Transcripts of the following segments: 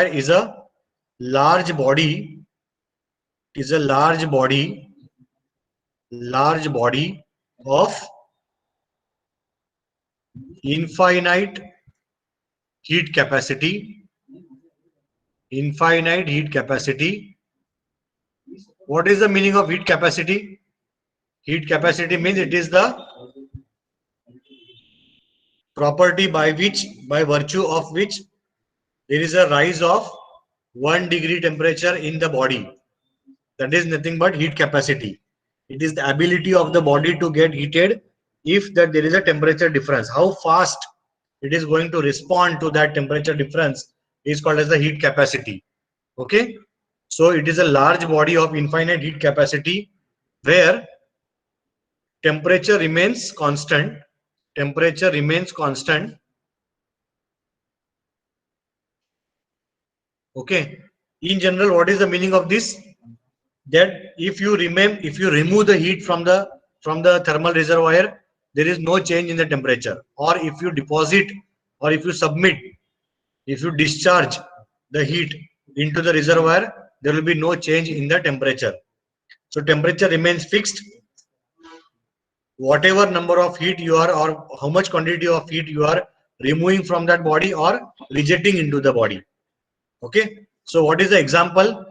is a large body, large body of infinite heat capacity. Infinite heat capacity. What is the meaning of heat capacity? Heat capacity means it is the property by virtue of which there is a rise of 1 degree temperature in the body. That is nothing but heat capacity. It is the ability of the body to get heated if that there is a temperature difference. How fast it is going to respond to that temperature difference is called as the heat capacity. Okay, so it is a large body of infinite heat capacity where temperature remains constant. Temperature remains constant. Okay, in general, what is the meaning of this? That if you remove the heat from the thermal reservoir, there is no change in the temperature. Or if you deposit, or if you submit, if you discharge the heat into the reservoir, there will be no change in the temperature. So temperature remains fixed. Whatever number of heat you are, or how much quantity of heat you are removing from that body or rejecting into the body. Okay, so what is the example?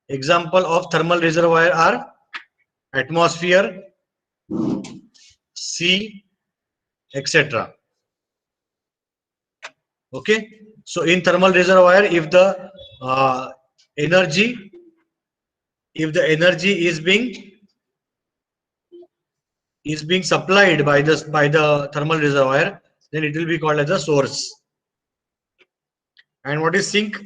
Example of thermal reservoir are atmosphere, sea, etc. Okay, so in thermal reservoir, if the energy is being supplied by the thermal reservoir, then it will be called as a source. And what is sink?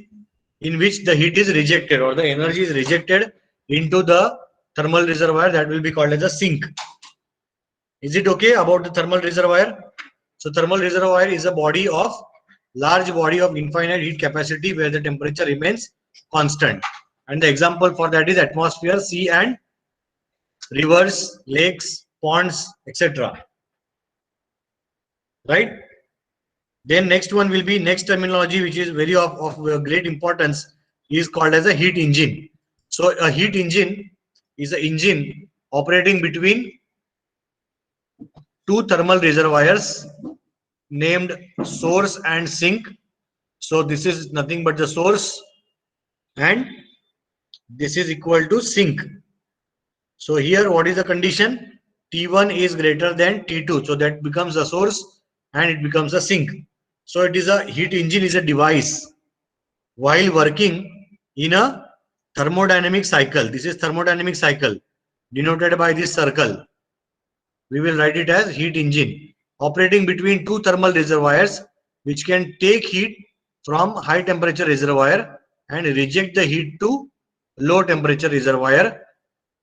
In which the heat is rejected or the energy is rejected into the thermal reservoir, that will be called as a sink. Is it okay about the thermal reservoir? So thermal reservoir is a large body of infinite heat capacity where the temperature remains constant. And the example for that is atmosphere, sea, and rivers, lakes, ponds, etc. Right? Then next one will be, next terminology which is very of great importance, is called as a heat engine. So a heat engine is an engine operating between two thermal reservoirs named source and sink. So this is nothing but the source and this is equal to sink. So here what is the condition? T1 is greater than T2. So that becomes the source and it becomes a sink. So it is a heat engine is a device while working in a thermodynamic cycle. This is thermodynamic cycle denoted by this circle. We will write it as heat engine operating between two thermal reservoirs which can take heat from high temperature reservoir and reject the heat to low temperature reservoir,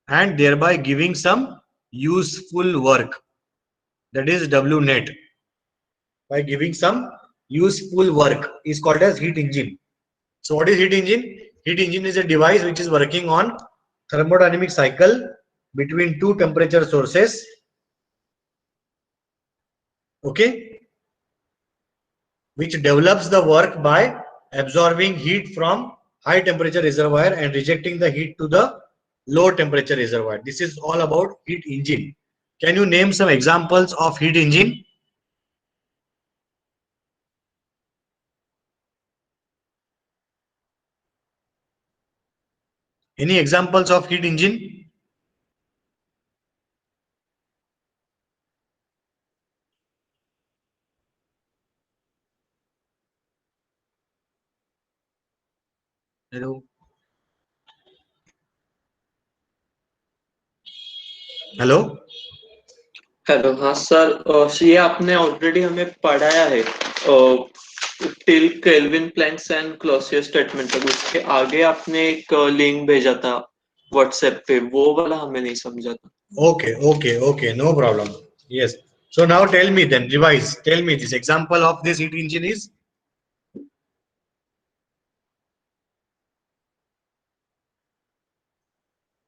and thereby giving some useful work, that is W net. By giving some useful work is called as heat engine. So what is heat engine? Heat engine is a device which is working on thermodynamic cycle between two temperature sources. Okay, which develops the work by absorbing heat from high temperature reservoir and rejecting the heat to the low temperature reservoir. This is all about heat engine. Can you name some examples of heat engine? Any examples of heat engine? Hello. Hello hello. हाँ sir, ये आपने already हमें पढ़ाया है till Kelvin Planck's and Clausius statement तक. उसके आगे आपने एक लिंक भेजा था व्हाट्सएप पे, वो वाला हमें नहीं समझा था. Okay, no problem. Yes, so now tell me, then revise, tell me this example of this heat engine is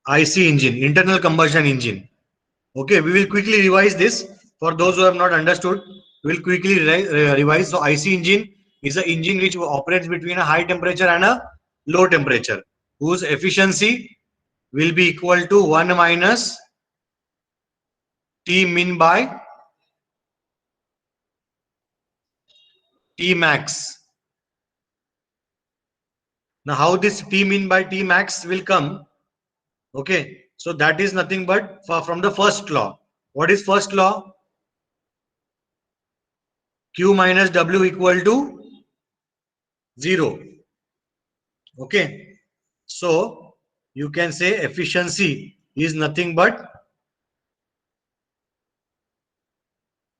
IC engine, internal combustion engine. Okay, we will quickly revise this for those who have not understood. We will quickly revise. So IC engine is an engine which operates between a high temperature and a low temperature, whose efficiency will be equal to 1 minus T min by T max. Now, how this T min by T max will come? Okay, so that is nothing but from the first law. What is first law? Q minus W equal to 0. Okay, so you can say efficiency is nothing but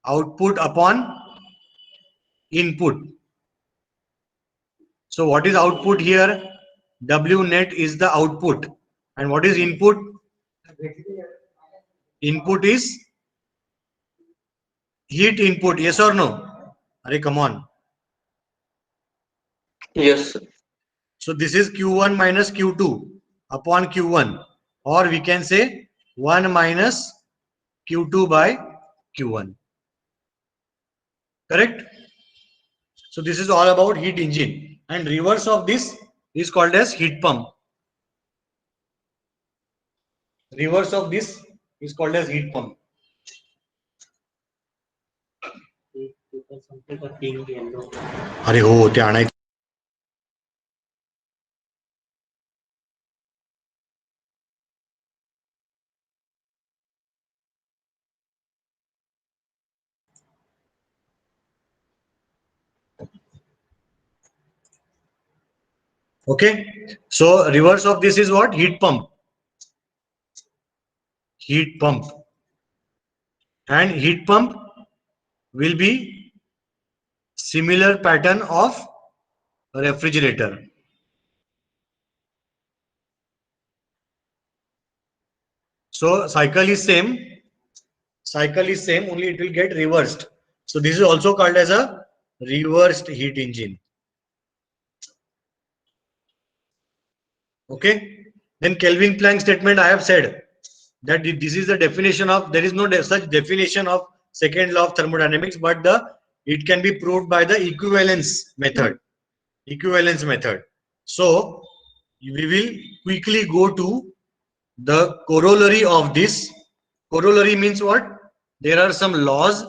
output upon input. So what is output here? W net is the output. And what is input? Input is heat input. Yes or no? Arey, come on. Yes, sir. So this is Q1 minus Q2 upon Q1, or we can say 1 minus Q2 by Q1. Correct? So this is all about heat engine, and reverse of this is called as heat pump. Reverse of this is called as heat pump. अरे हो ते आणायचं. Okay, so reverse of this is what? Heat pump. Heat pump. And heat pump will be similar pattern of refrigerator. So cycle is same. Cycle is same, only it will get reversed. So this is also called as a reversed heat engine. Okay. Then Kelvin Planck statement I have said that this is the definition of, there is no such definition of second law of thermodynamics, but it can be proved by the equivalence method. Equivalence method. So we will quickly go to the corollary of this. Corollary means what? There are some laws,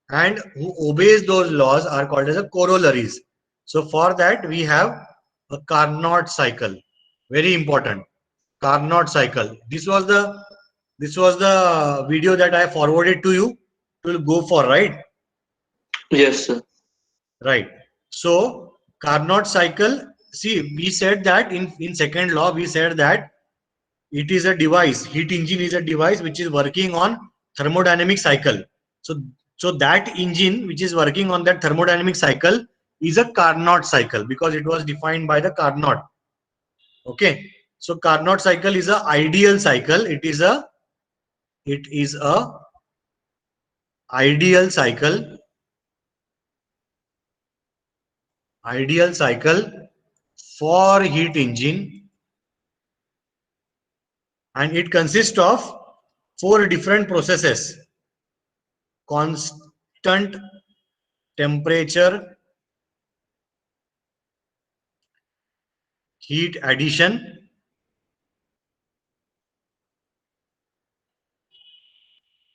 and who obeys those laws are called as a corollaries. So for that we have a Carnot cycle. Very important. Carnot cycle. This was the video that I forwarded to you. You will go for, right? Yes, sir. Right. So Carnot cycle. See, we said that in second law we said that it is a device. Heat engine is a device which is working on thermodynamic cycle. So that engine which is working on that thermodynamic cycle is a Carnot cycle, because it was defined by the Carnot. Okay. So Carnot cycle is a ideal cycle. It is a ideal cycle. Ideal cycle for heat engine, and it consists of 4 different processes: constant temperature, heat addition,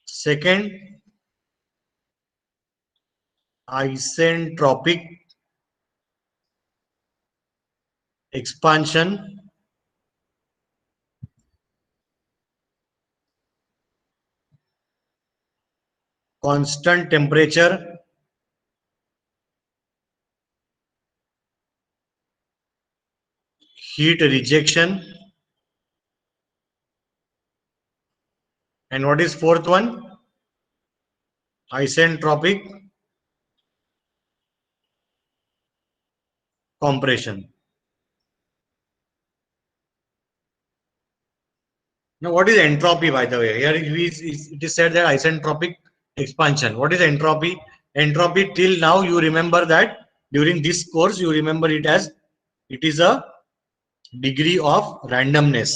second isentropic expansion, constant temperature, heat rejection, and what is fourth one? Isentropic compression. Now, what is entropy, by the way? Here it is said that isentropic expansion. What is entropy? Entropy, till now you remember that during this course you remember it as, it is a degree of randomness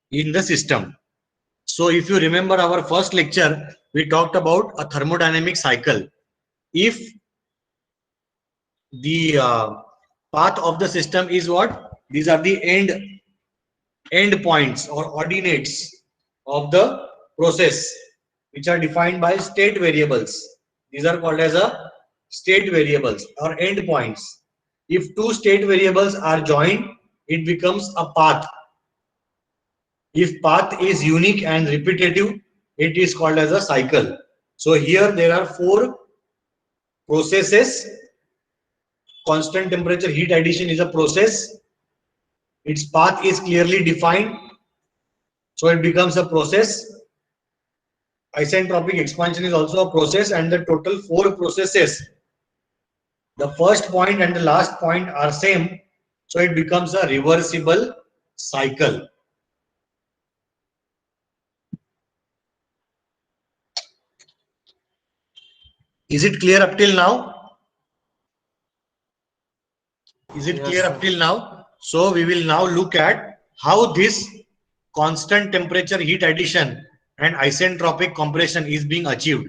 in the system. So if you remember our first lecture, we talked about a thermodynamic cycle. If the path of the system is what? These are the end points or ordinates of the process, which are defined by state variables. These are called as a state variables or end points. If two state variables are joined, it becomes a path. If path is unique and repetitive, it is called as a cycle. So here there are four processes. Constant temperature heat addition is a process. Its path is clearly defined, so it becomes a process. Isentropic expansion is also a process, and the total four processes. The first point and the last point are same, so it becomes a reversible cycle. Is it clear up till now? Is it clear up till now? So we will now look at how this constant temperature heat addition and isentropic compression is being achieved.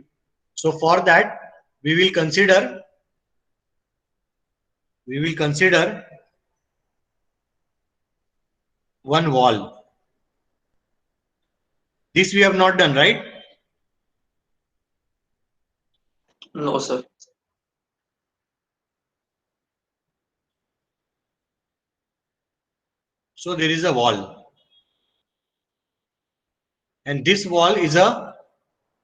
So for that we will consider one wall. This we have not done, right? No, sir. So there is a wall, and this wall is a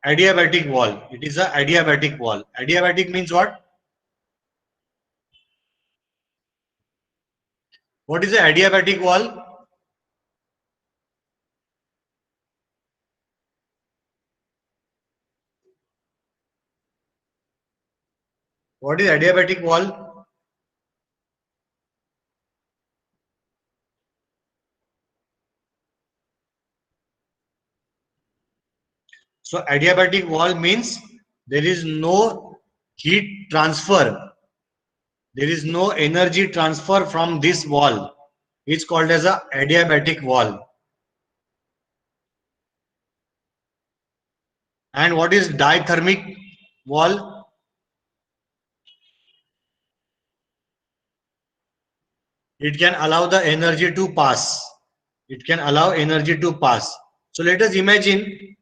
adiabatic wall. It is a adiabatic wall. Adiabatic means what? What is a adiabatic wall? What is adiabatic wall? So adiabatic wall means there is no heat transfer. There is no energy transfer from this wall. It's called as a adiabatic wall. And what is dithermic wall? It can allow the energy to pass. It can allow energy to pass. So let us imagine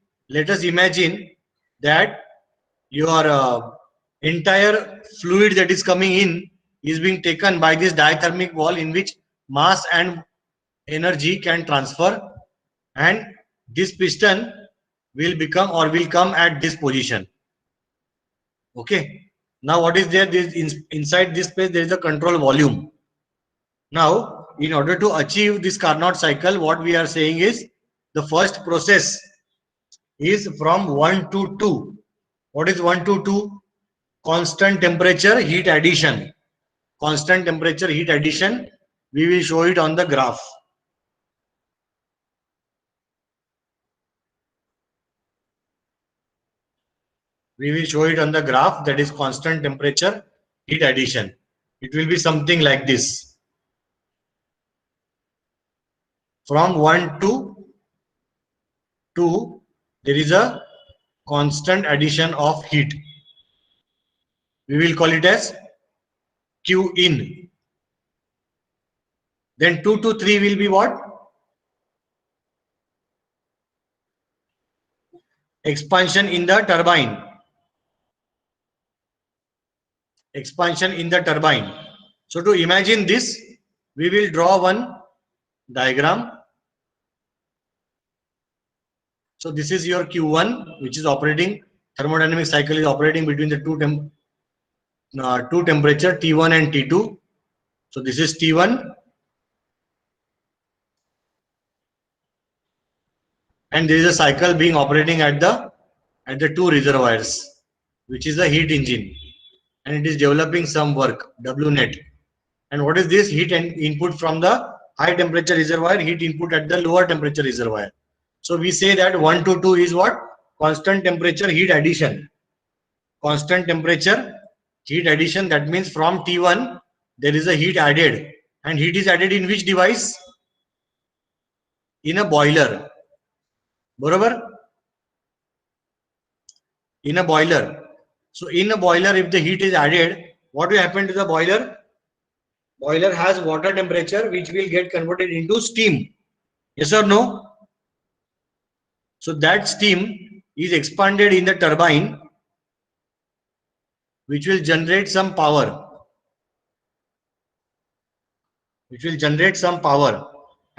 that your entire fluid that is coming in is being taken by this dithermic wall, in which mass and energy can transfer, and this piston will become or will come at this position. Okay. Now what is there? Inside this space there is a control volume. Now in order to achieve this Carnot cycle, what we are saying is the first process is from 1 to 2. What is 1 to 2? Constant temperature heat addition. Constant temperature heat addition. We will show it on the graph. We will show it on the graph, that is constant temperature heat addition. It will be something like this. From 1 to 2, there is a constant addition of heat. We will call it as Q in. Then 2 to 3 will be what? Expansion in the turbine. Expansion in the turbine. So to imagine this, we will draw one diagram. So this is your Q1, which is operating, thermodynamic cycle is operating between the two temperature T1 and T2. So this is T1, and there is a cycle being operating at the two reservoirs, which is the heat engine, and it is developing some work, W net. And what is this? Heat and input from the high temperature reservoir, heat input at the lower temperature reservoir. So we say that 1 to 2 is what? Constant temperature heat addition. Constant temperature heat addition, that means from T1 there is a heat added, and heat is added in which device? In a boiler. Barabar? In a boiler. So in a boiler, if the heat is added, what will happen to the boiler? Boiler has water temperature which will get converted into steam. Yes or no? So that steam is expanded in the turbine, which will generate some power.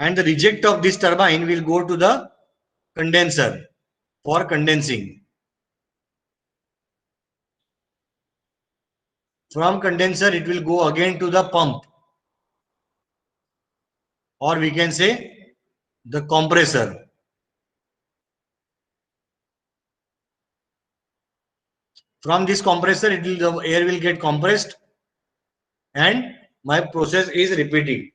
And the reject of this turbine will go to the condenser for condensing. From condenser, it will go again to the pump, or we can say the compressor. From this compressor, the air will get compressed, and my process is repeated.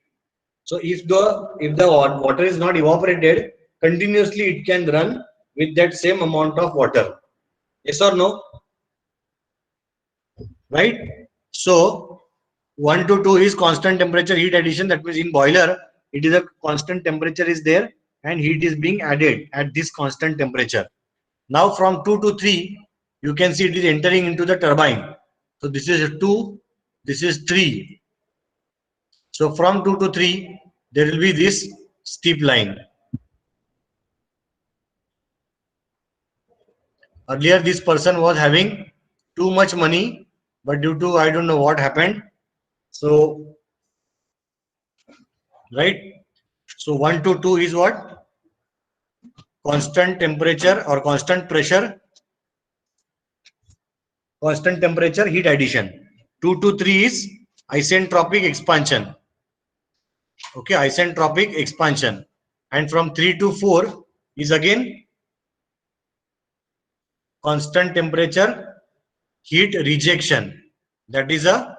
So if the water is not evaporated continuously, it can run with that same amount of water. Yes or no? Right? So 1 to 2 is constant temperature heat addition. That means in boiler, it is a constant temperature is there and heat is being added at this constant temperature. Now from 2 to 3, you can see it is entering into the turbine. So this is 2, this is 3. So from 2 to 3, there will be this steep line. Earlier, this person was having too much money, but due to I don't know what happened. So, right? So 1 to 2 is what? Constant temperature or constant pressure, constant temperature heat addition. 2 to 3 is isentropic expansion. Okay, isentropic expansion. And from 3 to 4 is again constant temperature heat rejection. That is a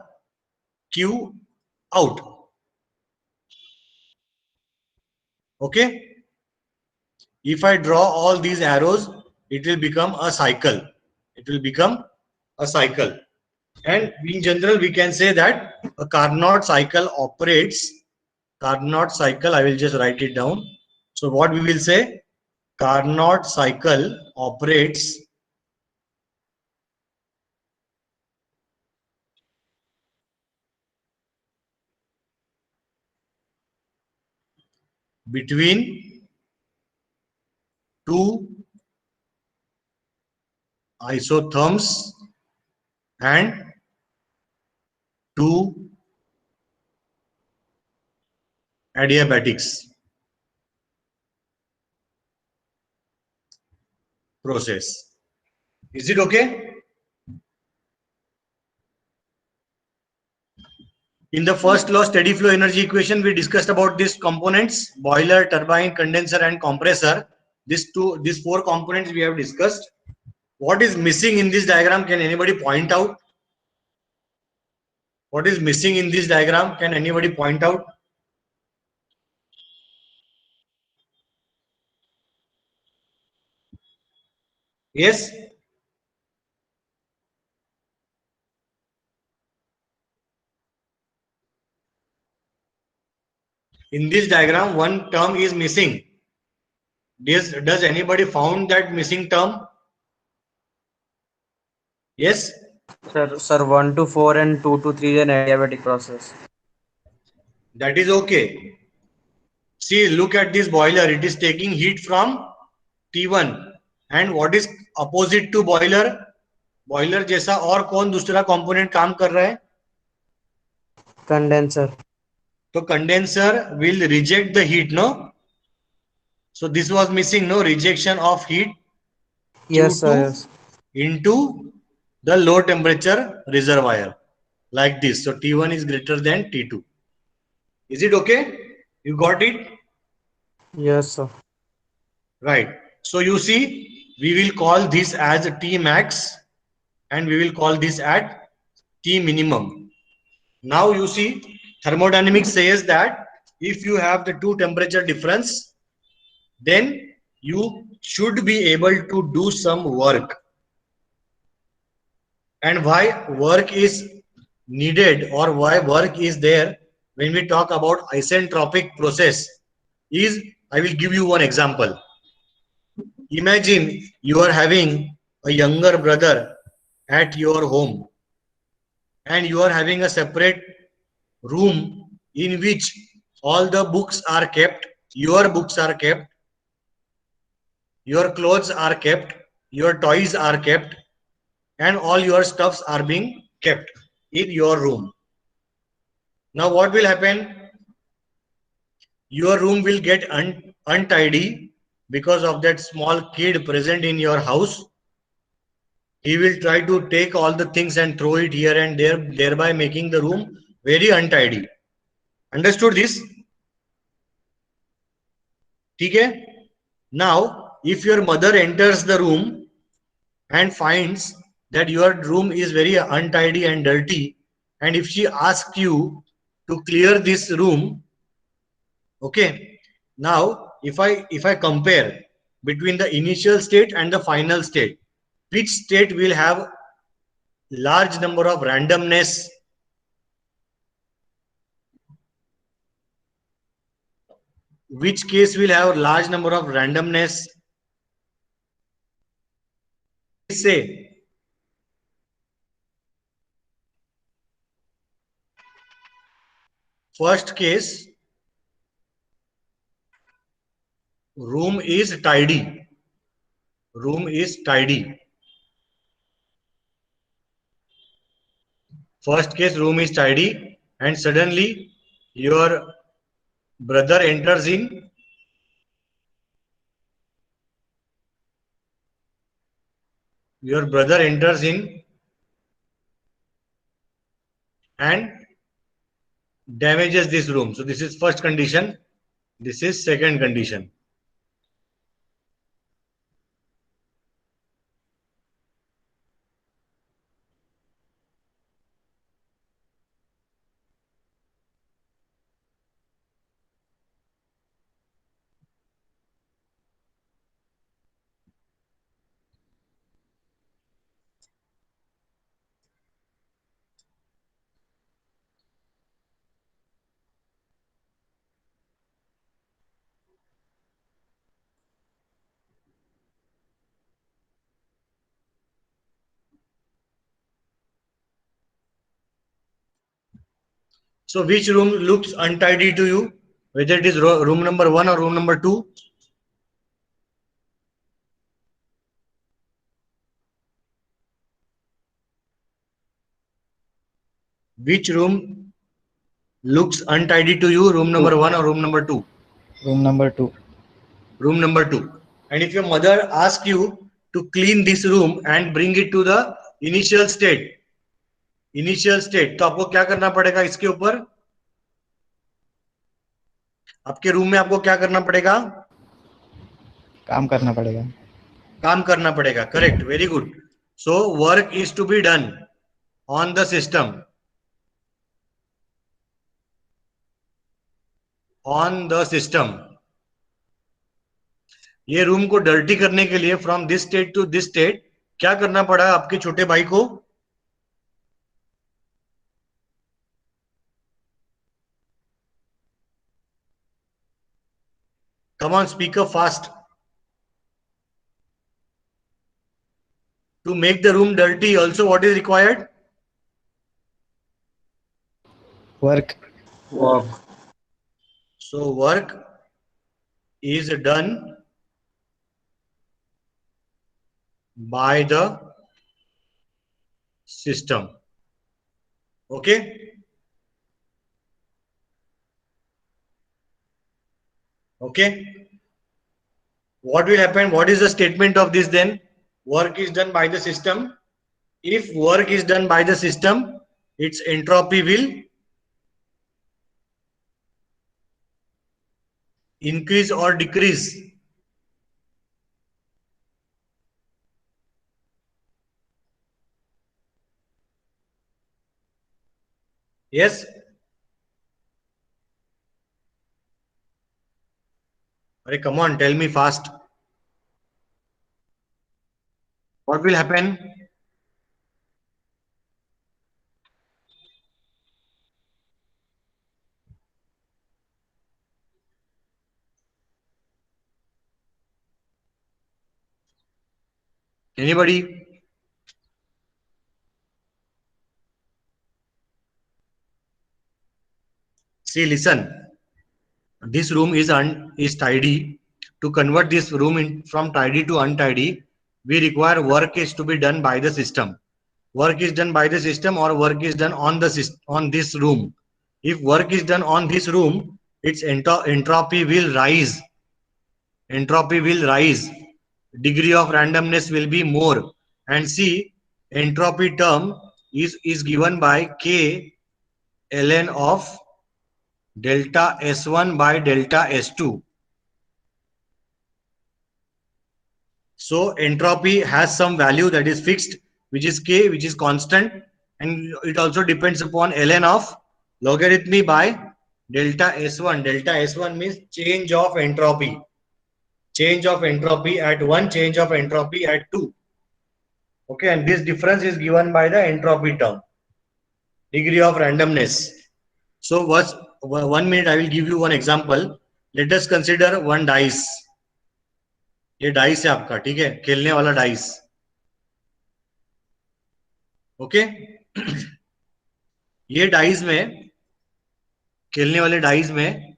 Q out. Okay. If I draw all these arrows, it will become a cycle. It will become a cycle. And in general, we can say that a Carnot cycle operates. Carnot cycle, I will just write it down. So what we will say, Carnot cycle operates between two isotherms and two adiabatics process. Is it okay? In the first law, steady flow energy equation, we discussed about these components: boiler, turbine, condenser, and compressor. These 4 components we have discussed. What is missing in this diagram? Can anybody point out? What is missing in this diagram? Can anybody point out? Yes? In this diagram, one term is missing. Does anybody found that missing term? Yes? Sir, 1 to 4 and 2 to 3 is an adiabatic process. That is okay. See, look at this boiler. It is taking heat from T1. And what is opposite to boiler? Boiler जैसा और कौन दूसरा component काम कर रहा है? Condenser. तो condenser will reject the heat, no? So this was missing, no? Rejection of heat Yes, sir. Yes. into the low temperature reservoir like this. So T1 is greater than T2. Is it okay? You got it? Yes, sir. Right. So you see, we will call this as T max and we will call this at T minimum. Now you see, thermodynamics says that if you have the 2 temperature difference, then you should be able to do some work. And why work is needed or why work is there when we talk about isentropic process is, I will give you one example. Imagine you are having a younger brother at your home. and you are having a separate room in which all the books are kept, your books are kept, your clothes are kept, your toys are kept, and all your stuffs are being kept in your room. Now what will happen? Your room will get untidy because of that small kid present in your house. He will try to take all the things and throw it here and there, thereby making the room very untidy. Understood this? Okay? Now, if your mother enters the room and finds that your room is very untidy and dirty, and if she asks you to clear this room, okay, now if I compare between the initial state and the final state, which state will have large number of randomness? Which case will have large number of randomness? Say first case, room is tidy. Room is tidy. First case, room is tidy, and suddenly your brother enters in. Your brother enters in and damages this room. So this is first condition. This is second condition. So which room looks untidy to you? Whether it is room number 1 or room number 2? Which room looks untidy to you? Room number 1 or room number 2? Room number 2. Room number 2. And if your mother asks you to clean this room and bring it to the initial state, तो आपको क्या करना पड़ेगा? इसके ऊपर आपके room में आपको क्या करना पड़ेगा? काम करना पड़ेगा. काम करना पड़ेगा. Correct. Very good. So work is to be done on the system. On the system. ये रूम को डर्टी करने के लिए from this state to this state क्या करना पड़ा आपके छोटे भाई को? Come on, speak up fast. To make the room dirty, also what is required? Work. So work is done by the system. Okay? Okay? What will happen? What is the statement of this then? Work is done by the system. If work is done by the system, its entropy will increase or decrease. Yes? Hey, come on, tell me fast. What will happen? Anybody? See, listen. This room is tidy. To convert this room from tidy to untidy, we require work is to be done by the system. Work is done by the system or work is done on this room. If work is done on this room, its entropy will rise. Entropy will rise. Degree of randomness will be more. And see, entropy term is given by K ln of delta S1 by delta S2. So entropy has some value that is fixed, which is K, which is constant, and it also depends upon ln of logarithmic by delta S1. Delta S1 means change of entropy. Change of entropy at 1, change of entropy at 2. Okay, and this difference is given by the entropy term, degree of randomness. So, 1 minute I will give you one example. Let us consider one dice. ये dice है आपका, ठीक है, खेलने वाला dice. Okay, ये dice में, खेलने वाले डाइस में,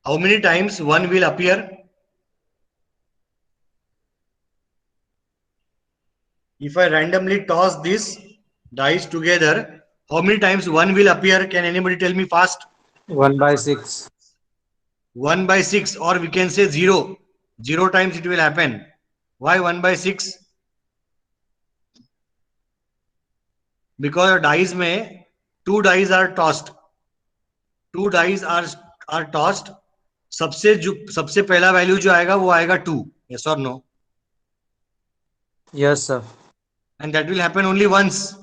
how many times one will appear? If I randomly toss this dice together, how many times one will appear? Can anybody tell me fast? 1/6. 1/6, or we can say 0. 0 times it will happen. Why 1/6? Because dice में 2 dice are tossed. 2 dice are tossed. सबसे पहला value जो आएगा वो आएगा 2. Yes or no? Yes, sir. And that will happen only once.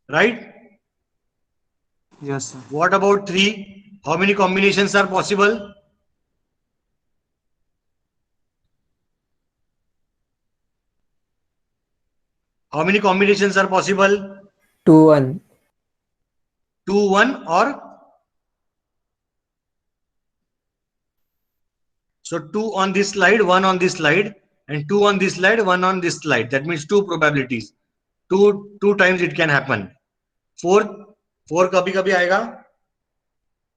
Right? Yes, sir. What about 3? How many combinations are possible? How many combinations are possible? 2 1. 2 1 or? So 2 on this slide, 1 on this slide, and 2 on this slide, 1 on this slide. That means 2 probabilities. 2 times it can happen. 4 कभी कभी आएगा,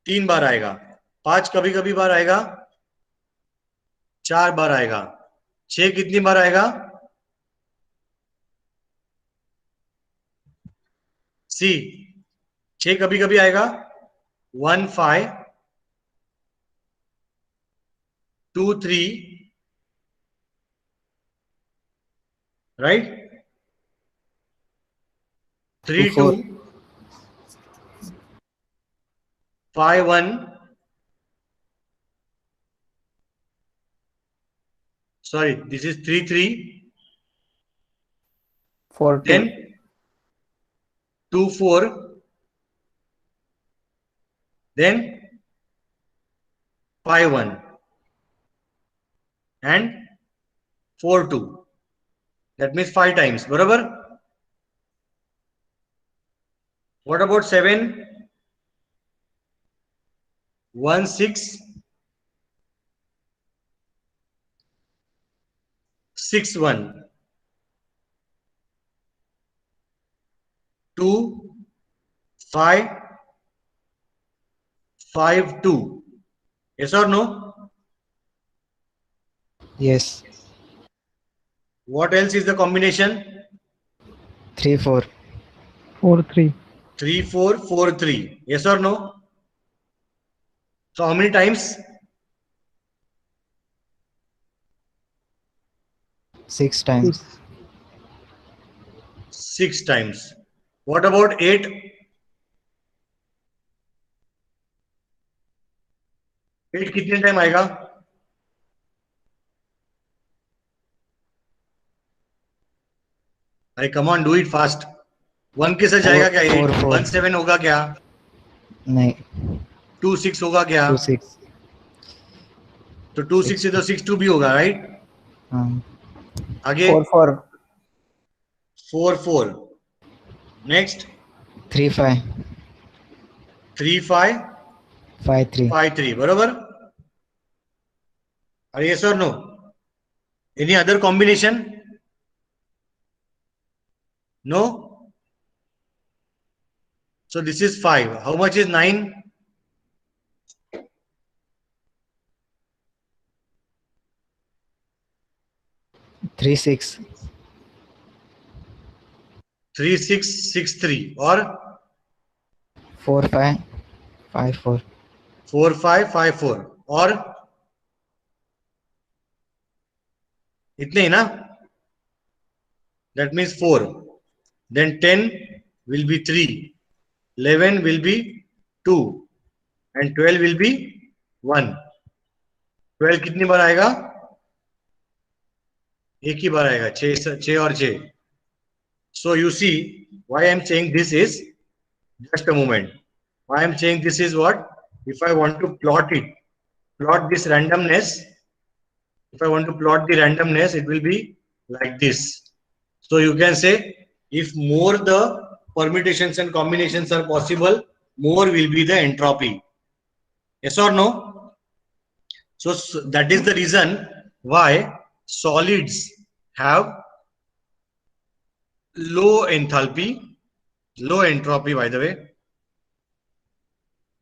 3 बार आएगा. 5 कभी कभी बार आएगा, 4 बार आएगा. 6 कितनी बार आएगा? सी 6 कभी कभी आएगा, 1 5 2 3, right? 3 2 5 1. Sorry, this is 3 3. 4 2. Then 2 4. Then 5 1 and 4 2. That means 5 times. बराबर? What about 7? 1 6 6 1 2 5 5 2. Yes or no? Yes. What else is the combination? 3 4. 4 3. 3 4 4 3. Yes or no? So how many times? 6 times. 6 times. What about 8? 8 कितने time आएगा? अरे come on, do it fast. 1 के साथ जाएगा क्या? 8 1 7 होगा क्या? नहीं. 2 6 होगा क्या? 2 6. तो 2 6 से तो 6 2 भी होगा, राइट? हाँ. आगे 4 4. 4 4. नेक्स्ट 3 5. 3 5 5 3. 5 3. बरोबर? Are yes or no? Any other combination? No? So this is 5. How much is 9? 3 6. 3663 or 4 5 5 4. 4554 और इतने ही ना? That means 4. Then 10 will be 3. 11 will be 2. And 12 will be 1. 12 कितनी बार आएगा? एक ही बार आएगा. 6 और 6. So you see why I am saying this is, just a moment. Why I am saying this is what? If I want to plot it, plot this randomness, if I want to plot the randomness, it will be like this. So you can say if more the permutations and combinations are possible, more will be the entropy. Yes or no? So that is the reason why solids have low enthalpy, low entropy by the way.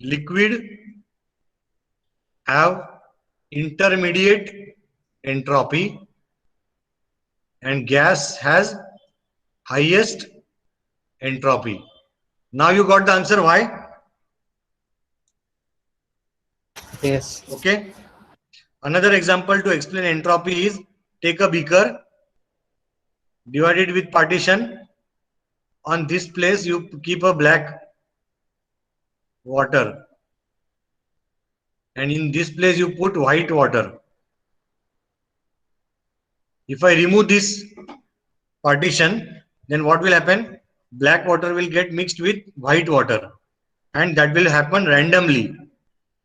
Liquid have intermediate entropy and gas has highest entropy. Now you got the answer why? Yes. Okay. Another example to explain entropy is, take a beaker, divide it with partition. On this place you keep a black water, and in this place you put white water. If I remove this partition, then what will happen? Black water will get mixed with white water, and that will happen randomly.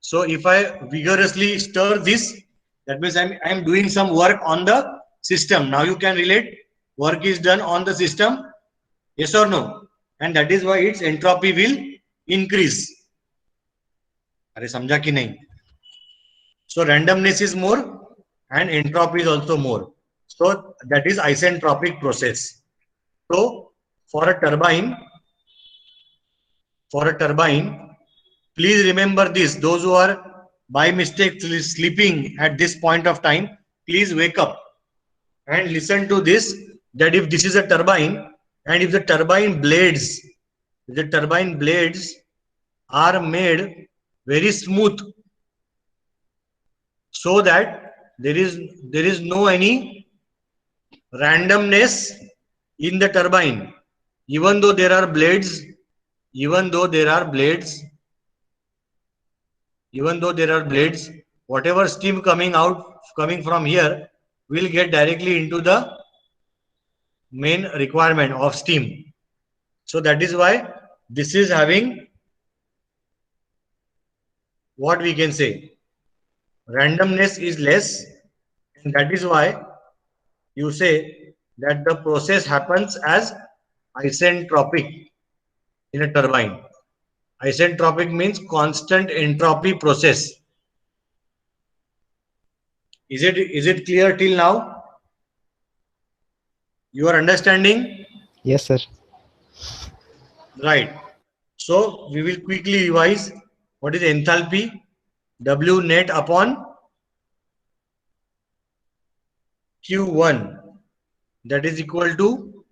So if I vigorously stir this, that means I am doing some work on the system. Now you can relate, work is done on the system, yes or no? And that is why its entropy will increase. अरे समझा कि नहीं? So randomness is more and entropy is also more. So that is isentropic process. So for a turbine, please remember this. Those who are by mistake sleeping at this point of time, please wake up and listen to this, that if this is a turbine and if the turbine blades are made very smooth, so that there is no any randomness in the turbine, even though there are blades, whatever steam coming from here will get directly into the main requirement of steam. So that is why this is having, what we can say, randomness is less, and that is why you say that the process happens as isentropic in a turbine. Isentropic means constant entropy process. Is it clear till now? You are understanding? Yes, sir. Right. So we will quickly revise. What is enthalpy? W net upon Q1, that is equal to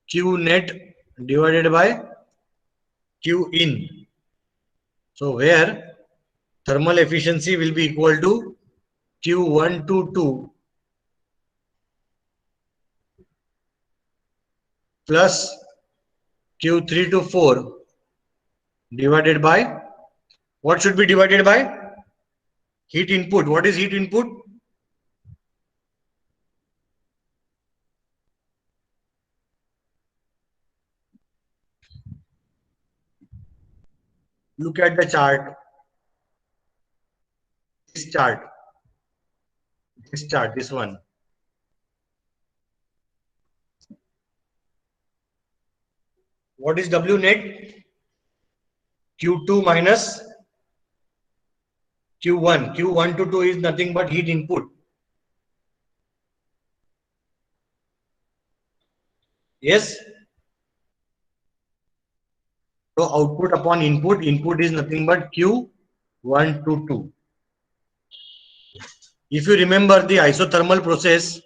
Q net divided by Q in. So where thermal efficiency will be equal to Q1 to 2 plus Q3 to 4 divided by, what should be divided by? Heat input. What is heat input? Look at the chart. This chart, this one. What is W net? Q2 minus Q1. Q1 to 2 is nothing but heat input. Yes? So output upon input, input is nothing but Q1 to 2. If you remember the isothermal process,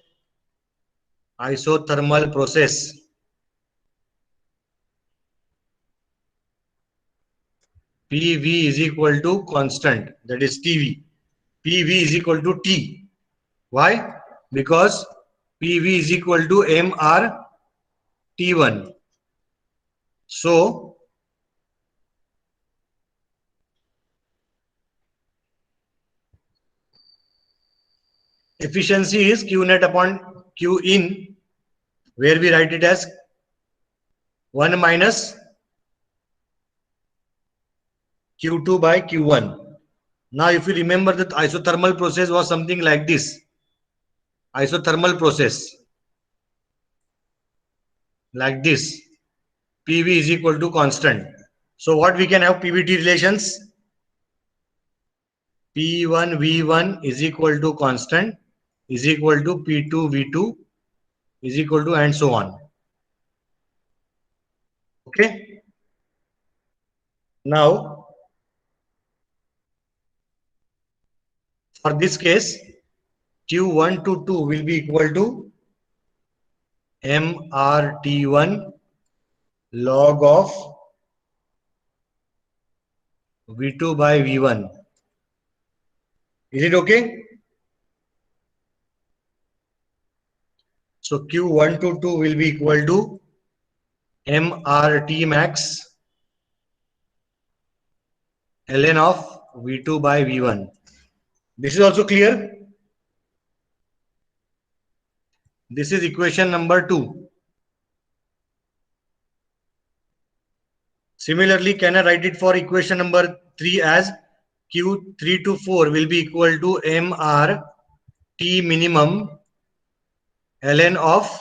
PV is equal to constant, that is TV. PV is equal to T. Why? Because PV is equal to MR T1. So efficiency is Q net upon Q in, where we write it as 1 minus Q2 by Q1. Now, if you remember that isothermal process was something like this. Isothermal process like this. PV is equal to constant. So what we can have PVT relations? P1 V1 is equal to constant is equal to P2 V2 is equal to and so on. Okay. Now, for this case, Q1 to 2 will be equal to MRT1 log of V2 by V1. Is it okay? So Q1 to 2 will be equal to MRT max ln of V2 by V1. This is also clear. This is equation number 2. Similarly, can I write it for equation number 3 as Q3 to 4 will be equal to MRT minimum ln of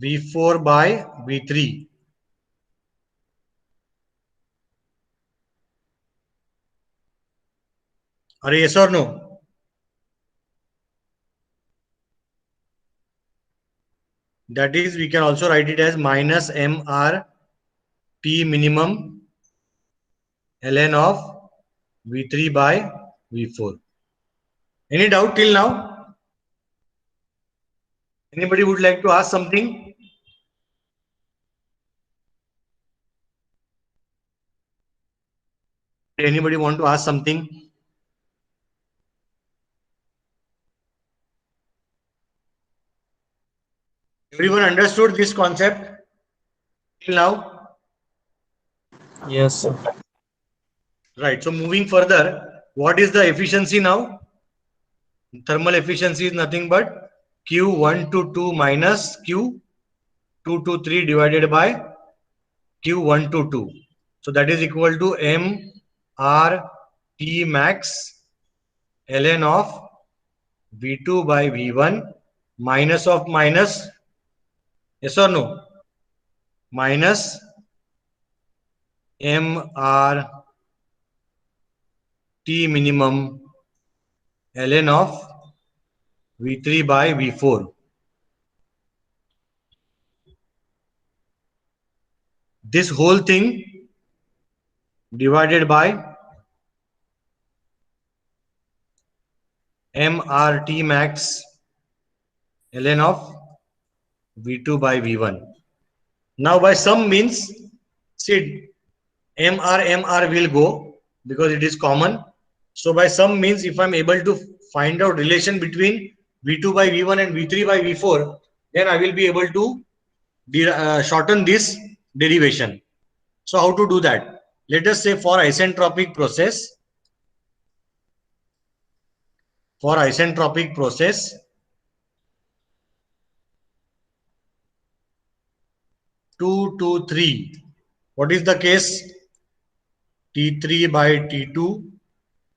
V4 by V3. Are yes or no? That is, we can also write it as minus MRT minimum ln of V3 by V4. Any doubt till now? Anybody would like to ask something? Anybody want to ask something? Everyone understood this concept till now? Yes, sir. Right. So moving further, what is the efficiency now? Thermal efficiency is nothing but Q1 to 2 minus Q2 to 3 divided by Q1 to 2. So that is equal to MRT max ln of V2 by V1 minus of minus, yes or no? Minus MRT minimum ln of V3 by V4. This whole thing divided by MRT max ln of V2 by V1. Now by some means, see, MR will go because it is common. So by some means, if I'm able to find out relation between V2 by V1 and V3 by V4, then I will be able to shorten this derivation. So how to do that? Let us say for isentropic process, 2 to 3. What is the case? T3 by T2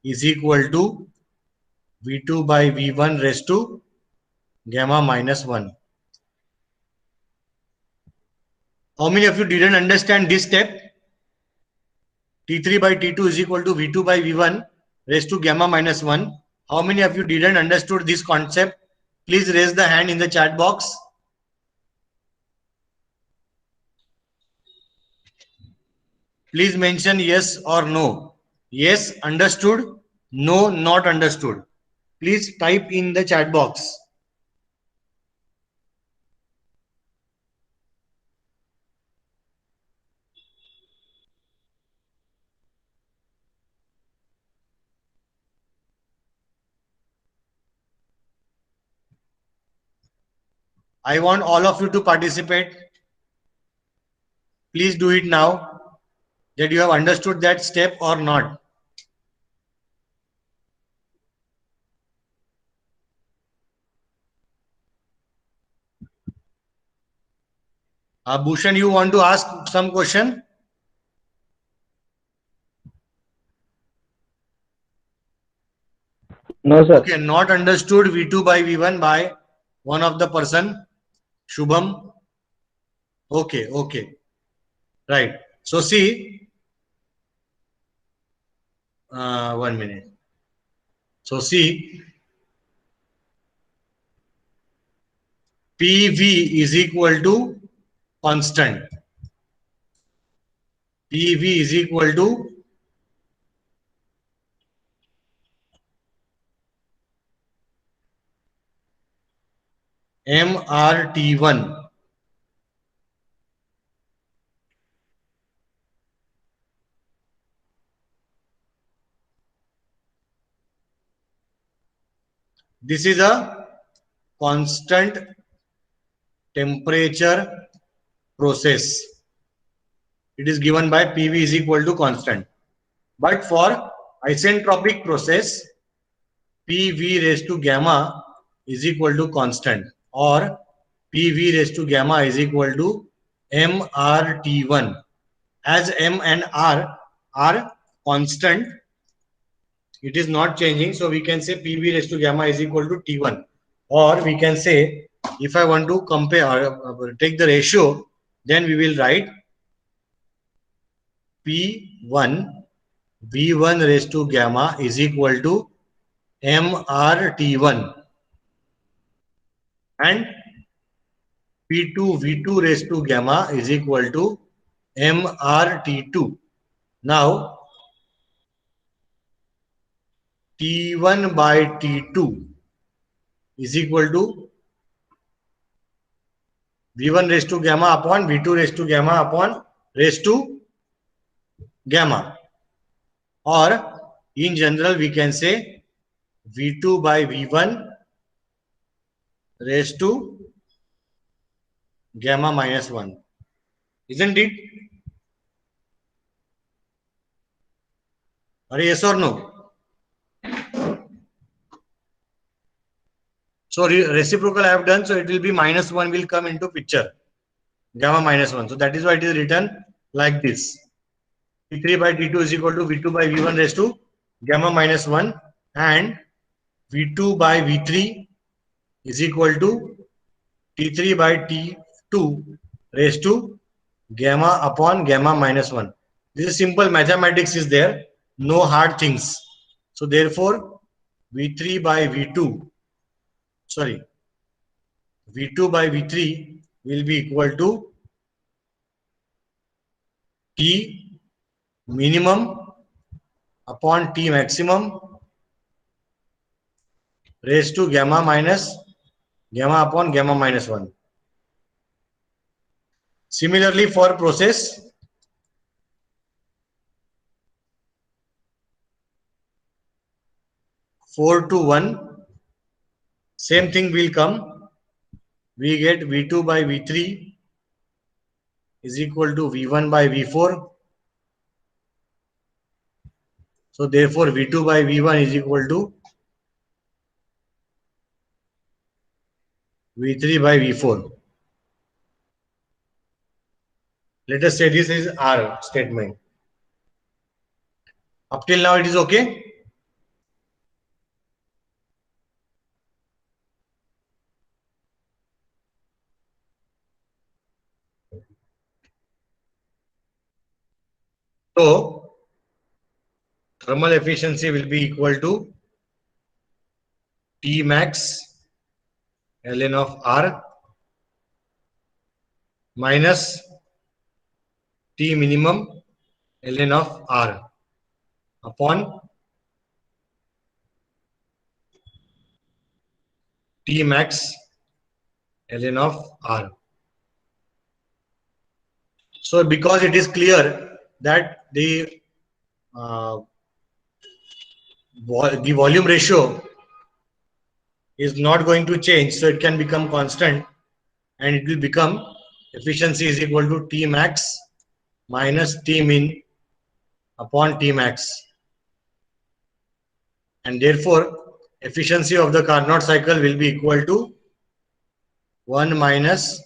is equal to V2 by V1 raised to gamma minus 1. How many of you didn't understand this step? T3 by T2 is equal to V2 by V1 raised to gamma minus 1. How many of you didn't understood this concept? Please raise the hand in the chat box. Please mention yes or no. Yes, understood. No, not understood. Please type in the chat box. I want all of you to participate. Please do it now. That you have understood that step or not. Bhushan, you want to ask some question? No, sir. Okay, not understood V2 by V1 by one of the person. Shubham. Okay, okay. Right. So see, 1 minute. So see, PV is equal to constant. PV is equal to MRT1. This is a constant temperature process. It is given by PV is equal to constant. But for isentropic process, PV raised to gamma is equal to constant, or PV raised to gamma is equal to MRT1. As M and R are constant, it is not changing. So we can say PV raised to gamma is equal to T1. Or we can say, if I want to compare or take the ratio, then we will write P1 V1 raised to gamma is equal to MRT1, and P2 V2 raised to gamma is equal to MRT2. Now T1 by T2 is equal to V1 raised to gamma upon V2 raised to gamma upon raised to gamma. Or in general we can say V2 by V1 raised to gamma minus 1. Isn't it? Are yes or no? So reciprocal I have done, so it will be minus 1 will come into picture. Gamma minus 1. So that is why it is written like this. T3 by T2 is equal to V2 by V1 raised to gamma minus 1, and V2 by V3 is equal to T3 by T2 raised to gamma upon gamma minus 1. This is simple mathematics is there, no hard things. So therefore V3 by V2, sorry, V2 by V3 will be equal to T minimum upon T maximum raised to gamma minus gamma upon gamma minus 1. Similarly for process 4 to 1, same thing will come. We get V2 by V3 is equal to V1 by V4. So therefore V2 by V1 is equal to V3 by V4. Let us say this is our statement. Up till now it is okay. So thermal efficiency will be equal to T max ln of R minus T minimum ln of R upon T max ln of R. So because it is clear that the volume ratio is not going to change, so it can become constant, and it will become efficiency is equal to T max minus T min upon T max, and therefore efficiency of the Carnot cycle will be equal to 1 minus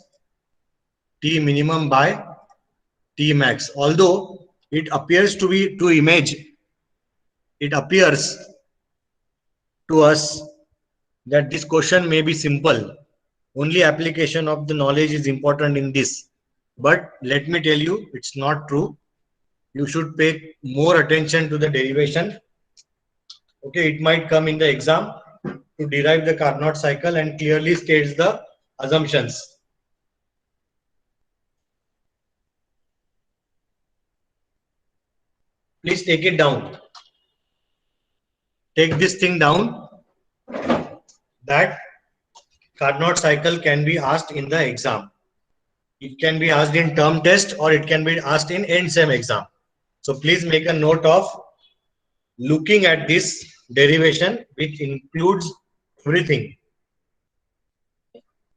T minimum by T max. Although it appears to be it appears to us that this question may be simple. Only application of the knowledge is important in this. But let me tell you, it's not true. You should pay more attention to the derivation. Okay, it might come in the exam to derive the Carnot cycle and clearly states the assumptions. Please take it down. Take this thing down, that Carnot cycle can be asked in the exam. It can be asked in term test or it can be asked in end sem exam. So please make a note of looking at this derivation, which includes everything.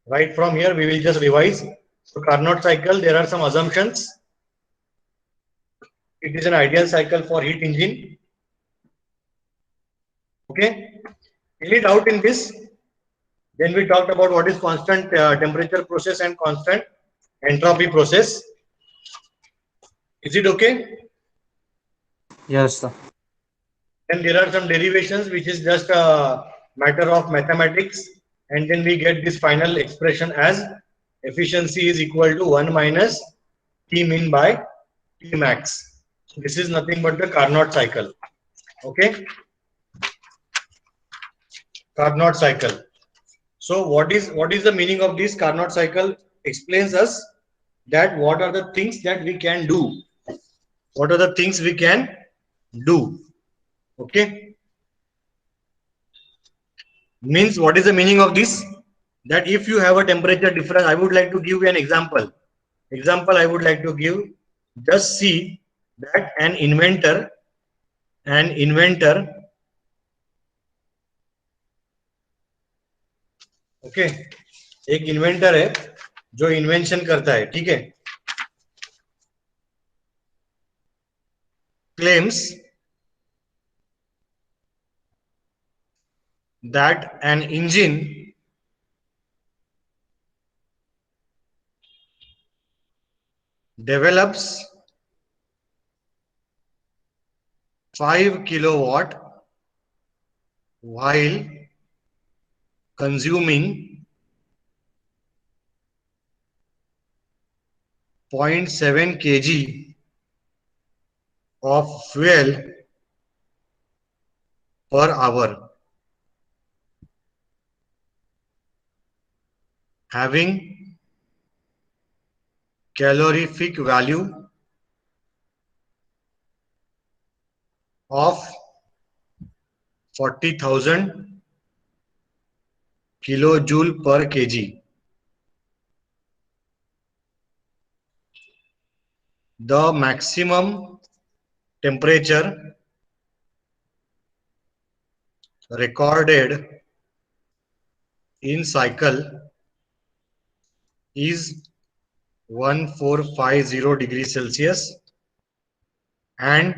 Right from here, we will just revise. So Carnot cycle, there are some assumptions. It is an ideal cycle for heat engine. Okay. Any doubt in this? Then we talked about what is constant temperature process and constant entropy process. Is it okay? Yes, sir. Then there are some derivations which is just a matter of mathematics, and then we get this final expression as efficiency is equal to 1 minus T min by T max. So this is nothing but the Carnot cycle. Okay. Carnot cycle. So what is the meaning of this Carnot cycle? Explains us that what are the things that we can do. What are the things we can do? Okay. Means what is the meaning of this? That if you have a temperature difference, I would like to give you an example. I would like to give, just see that an inventor okay एक inventor है जो invention करता है, ठीक है, claims that an engine develops 5 kilowatt while consuming 0.7 kg of fuel per hour, having calorific value of 40,000 kilojoule per kg. The maximum temperature recorded in cycle is 1450 degrees Celsius and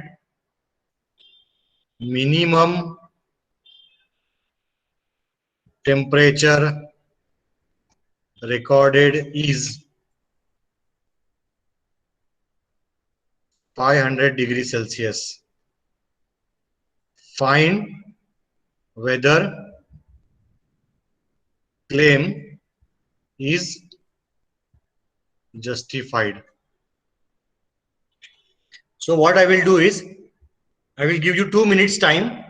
minimum temperature recorded is 500 degrees Celsius. Find whether claim is justified. So what I will do is, I will give you 2 minutes time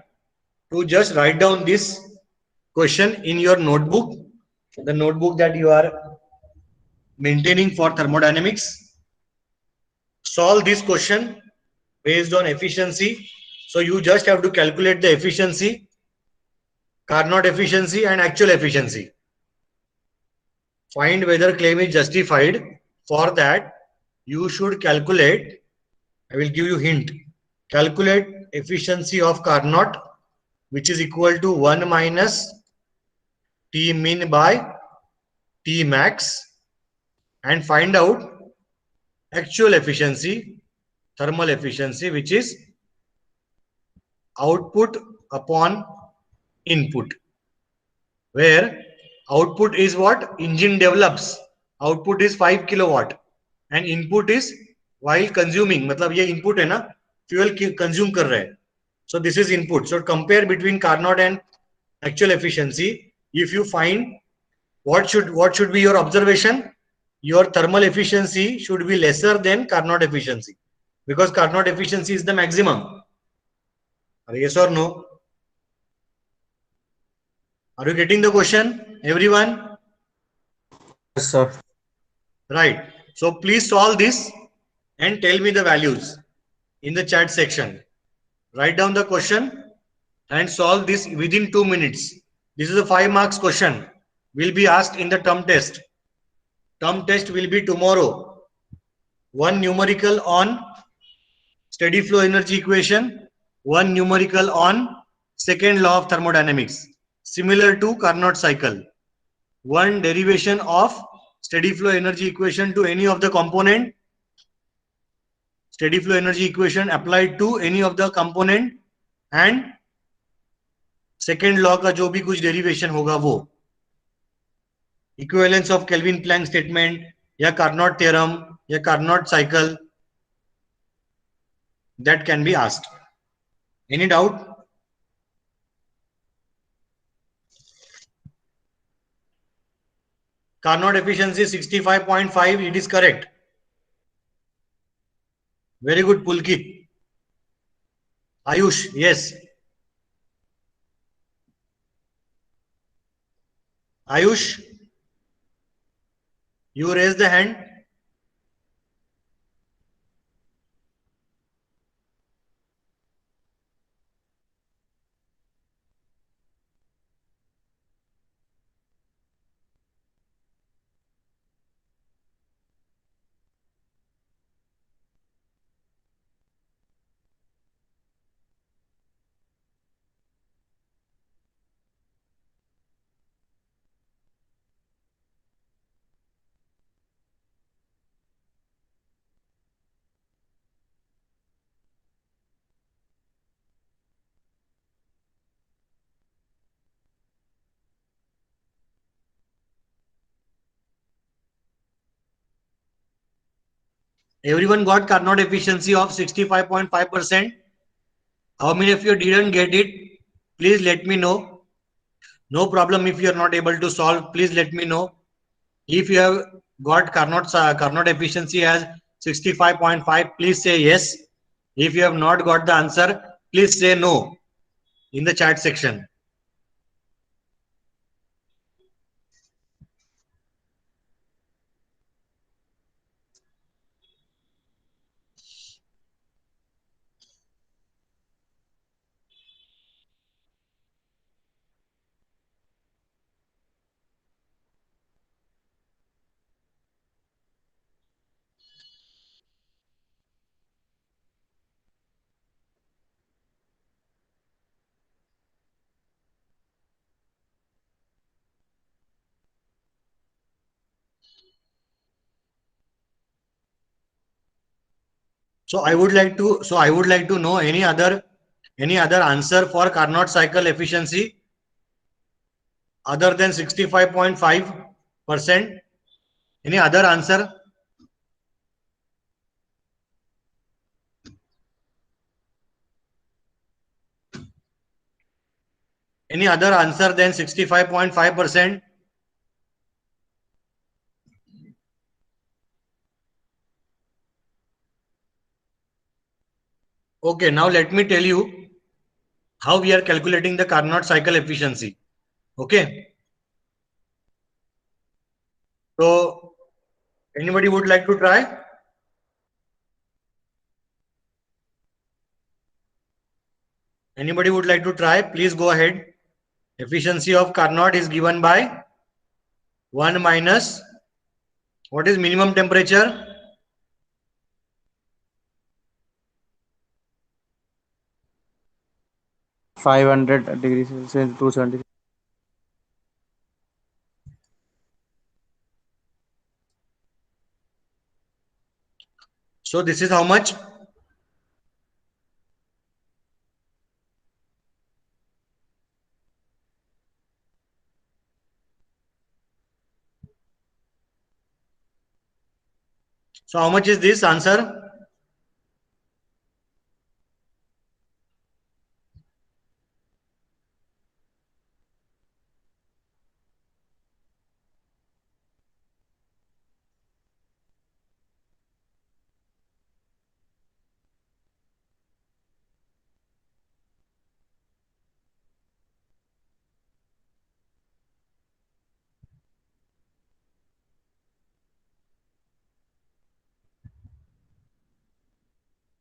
to just write down this question in your notebook, the notebook that you are maintaining for thermodynamics. Solve this question based on efficiency. So you just have to calculate the efficiency, Carnot efficiency and actual efficiency. Find whether claim is justified. For that, you should calculate, I will give you hint, calculate efficiency of Carnot, which is equal to 1 minus T min by T max, and find out actual efficiency, thermal efficiency, which is output upon input, where output is what engine develops. Output is 5 kilowatt and input is while consuming, मतलब ये input है ना, fuel consume कर रहे हैं. So this is input. So compare between Carnot and actual efficiency. If you find what should be your observation, your thermal efficiency should be lesser than Carnot efficiency, because Carnot efficiency is the maximum. Yes or no? Are you getting the question, everyone? Yes, sir. Right. So please solve this and tell me the values in the chat section. Write down the question and solve this within 2 minutes. This is a 5 marks question. Will be asked in the term test. Term test will be tomorrow. One numerical on steady flow energy equation, one numerical on second law of thermodynamics, similar to Carnot cycle. One derivation of steady flow energy equation to any of the component, steady flow energy equation applied to any of the component, and second law का जो भी कुछ derivation होगा वो, equivalence of Kelvin Planck statement या Carnot theorem या Carnot cycle, that can be asked. Any doubt? Carnot efficiency 65.5, it is correct. Very good, Pulkit. Ayush, yes. Ayush, you raise the hand. Everyone got Carnot efficiency of 65.5%. How many of you didn't get it? Please let me know. No problem if you are not able to solve. Please let me know. If you have got Carnot efficiency as 65.5, please say yes. If you have not got the answer, please say no in the chat section. So I would like to know any other answer for Carnot cycle efficiency other than 65.5%. Any other answer? Any other answer than 65.5%? Okay, now let me tell you how we are calculating the Carnot cycle efficiency. Okay. So anybody would like to try? Anybody would like to try? Please go ahead. Efficiency of Carnot is given by 1 minus, what is minimum temperature? (500 degrees Celsius) 270. So this is how much? So how much is this answer?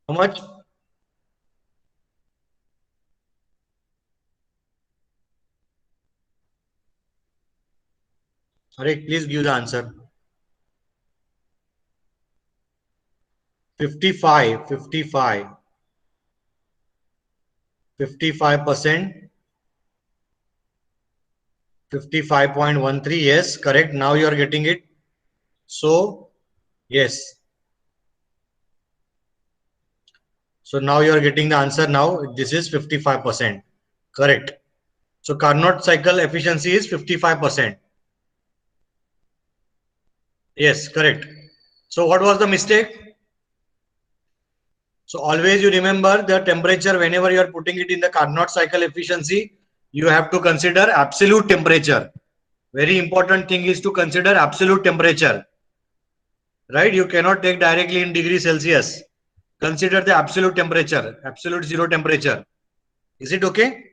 How much? Alright, please give the answer. 55, 55, 55%, 55.13. Yes, correct. Now you are getting it. So, yes. So now you are getting the answer now. This is 55%. Correct. So Carnot cycle efficiency is 55%. Yes, correct. So what was the mistake? So always you remember the temperature whenever you are putting it in the Carnot cycle efficiency, you have to consider absolute temperature. Very important thing is to consider absolute temperature. Right? You cannot take directly in degree Celsius. Consider the absolute temperature, absolute zero temperature. Is it okay?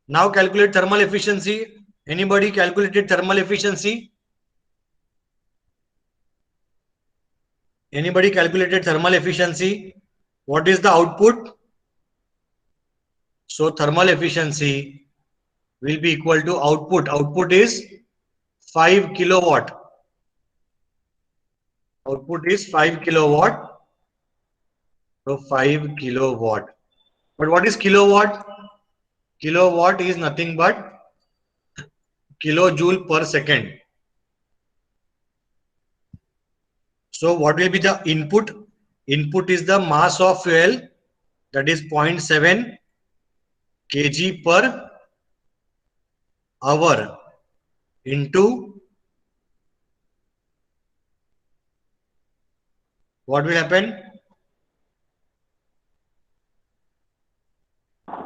Now calculate thermal efficiency. Anybody calculated thermal efficiency? Anybody calculated thermal efficiency? What is the output? So thermal efficiency will be equal to output. Output is 5 kilowatt. Output is 5 kilowatt. So 5 kilowatt. But what is kilowatt? Kilowatt is nothing but kilojoule per second. So what will be the input? Input is the mass of fuel, that is 0.7 kg per hour into what will happen?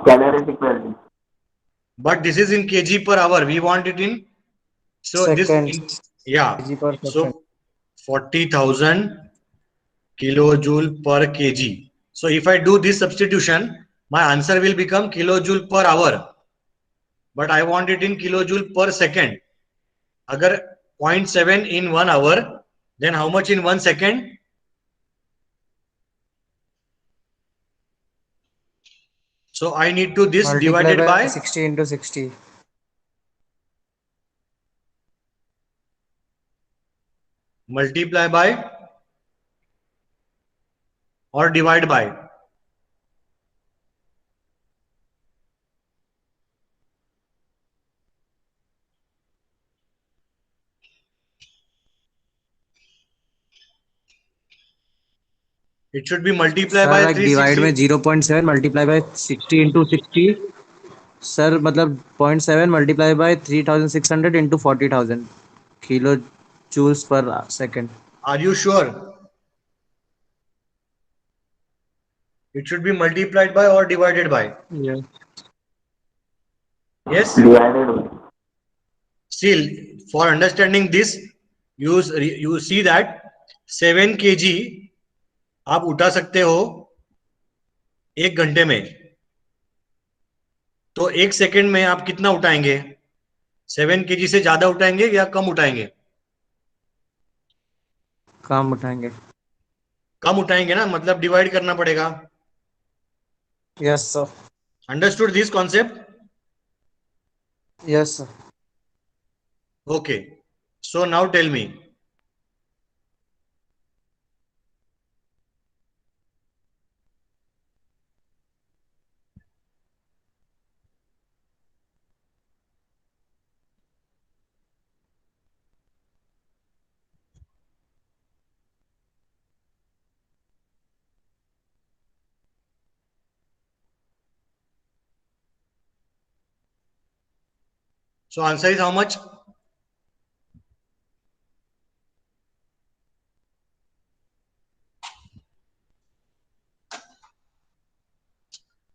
Calorific equivalent. But this is in kg per hour. We want it in, so this Seconds. yeah. kg per second. So 40,000 kilojoule per kg. So if I do this substitution, my answer will become kilojoule per hour. But I want it in kilojoule per second. Agar 0.7 in 1 hour, then how much in 1 second? So I need to this Multiply divided by 60 into 60. multiply by or divide by. It should be multiply sir by like divide 360. में 0.7 multiply by 60 into 60. Sir मतलब 0.7 multiply by 3600 into 40,000 kilo joules per second. Are you sure? It should be multiplied by or divided by. Yeah. Yes. Divided by. Still, for understanding this, you see that 7 kg आप उठा सकते हो 1 घंटे में. तो 1 second में आप कितना उठाएंगे? 7 kg से ज्यादा उठाएंगे या कम उठाएंगे? कम उठाएंगे. कम उठाएंगे ना, मतलब डिवाइड करना पड़ेगा. Yes sir. Understood this concept? Yes, sir. Okay. So now tell me. So answer is how much?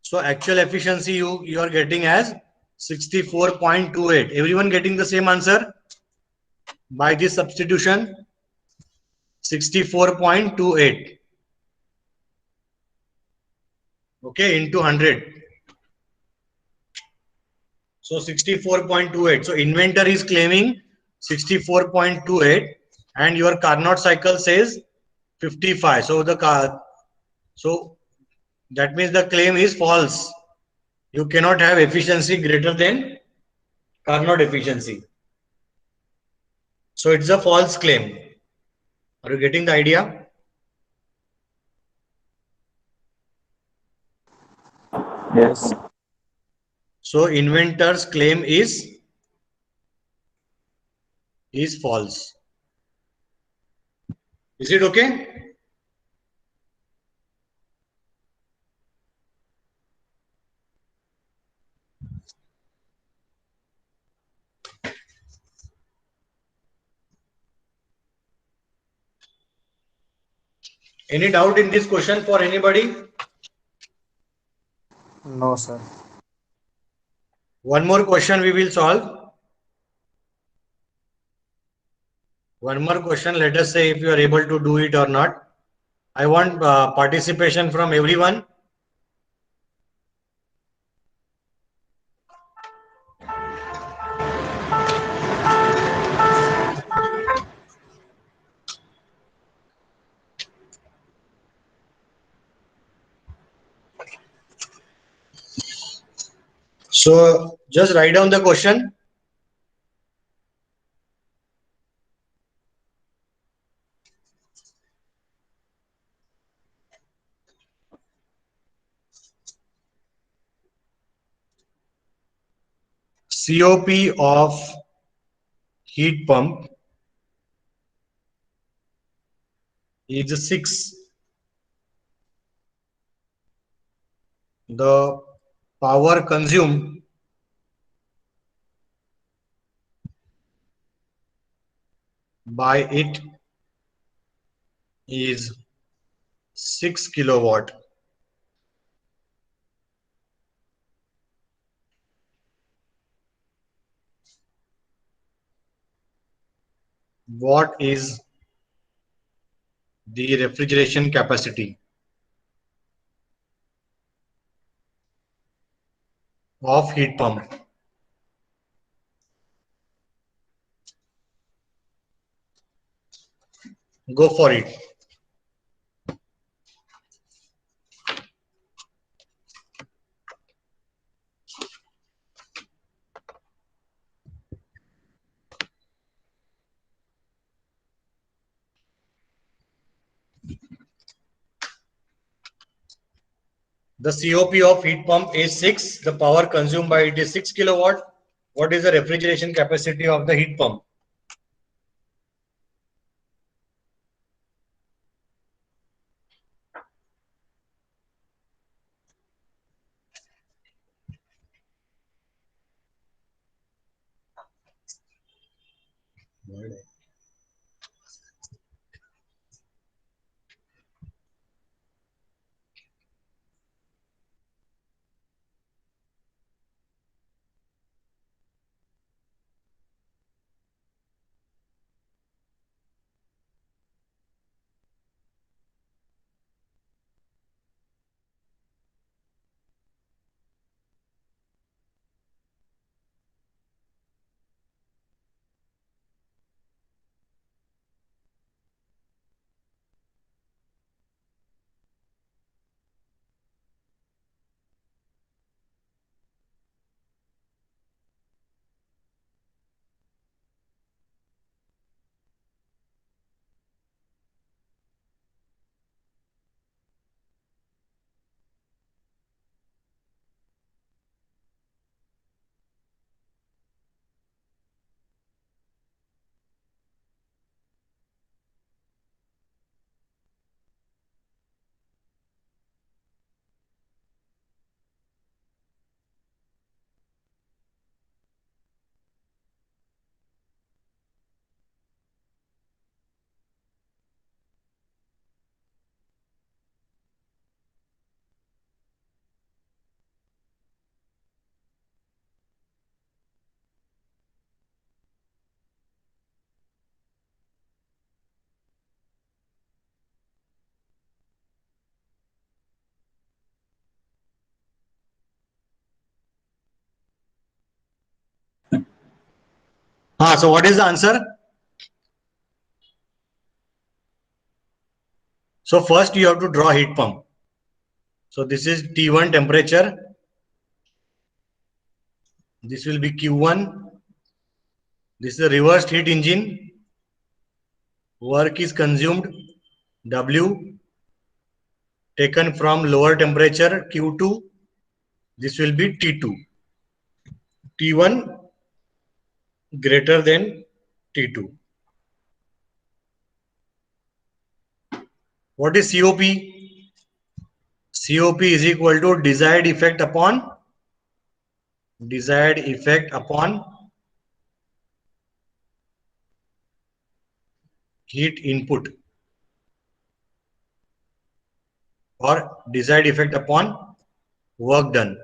So actual efficiency you are getting as 64.28. Everyone getting the same answer by this substitution? 64.28. Okay, into 100. So 64.28. So inventor is claiming 64.28 and your Carnot cycle says 55. So that means the claim is false. You cannot have efficiency greater than Carnot efficiency. So it's a false claim. Are you getting the idea? Yes. So inventor's claim is false. Is it okay? Any doubt in this question for anybody? No, sir. One more question we will solve. One more question. Let us say if you are able to do it or not. I want participation from everyone. So just write down the question. COP of heat pump is 6. The power consumed by it is 6 kilowatt. What is the refrigeration capacity of heat pump? Go for it. The COP of heat pump is 6. The power consumed by it is 6 kilowatt. What is the refrigeration capacity of the heat pump? So what is the answer? So first you have to draw heat pump. So this is T1 temperature. This will be Q1. This is a reversed heat engine. Work is consumed W, taken from lower temperature Q2. This will be T2. T1 greater than T2. What is COP? COP is equal to desired effect upon heat input, or desired effect upon work done.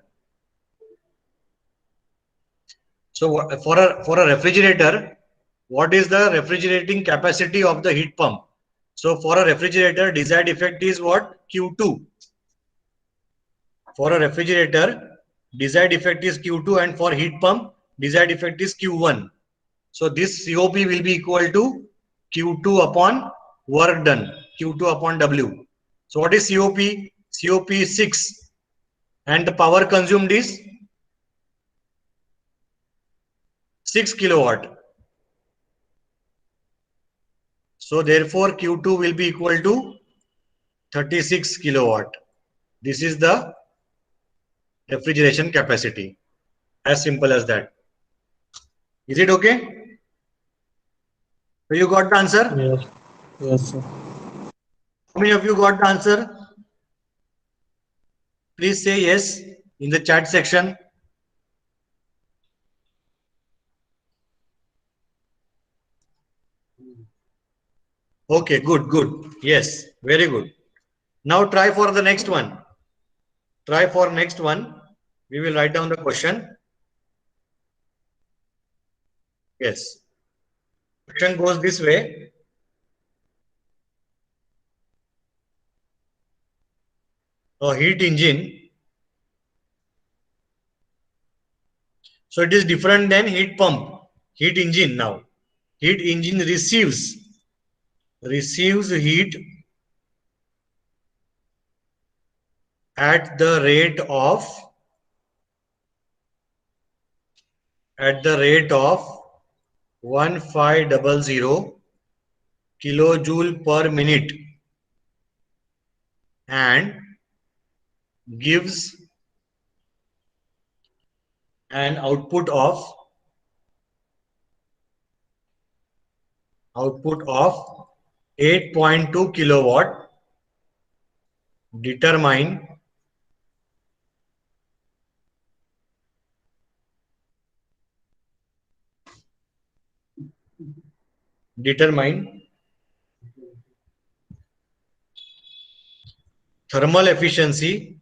So for a refrigerator, what is the refrigerating capacity of the heat pump? So for a refrigerator, desired effect is what? Q2. For a refrigerator, desired effect is Q2, and for heat pump, desired effect is Q1. So this COP will be equal to Q2 upon work done, Q2 upon W. So what is COP? COP is 6, and the power consumed is 6 kilowatt. So therefore Q2 will be equal to 36 kilowatt. This is the refrigeration capacity. As simple as that. Is it okay? So you got the answer? Yes. Yes, sir. How many of you got the answer? Please say yes in the chat section. Okay, good. Yes, very good. Now try for the next one. Try for next one. We will write down the question. Yes. Question goes this way. A heat engine. So it is different than heat pump. Heat engine now. Heat engine receives heat at the rate of 1500 kilojoule per minute and gives an output of 8.2 kilowatt. Determine thermal efficiency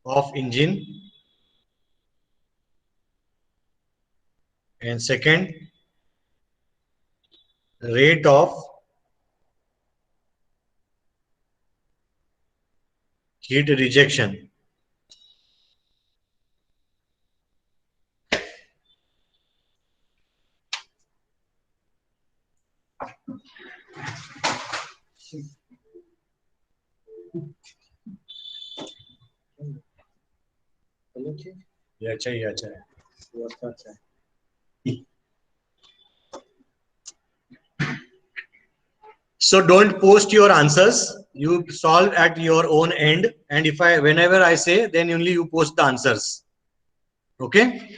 of engine, and second, rate of heat rejection. ये अच्छा है So don't post your answers. You solve at your own end, and whenever I say, then only you post the answers. Okay?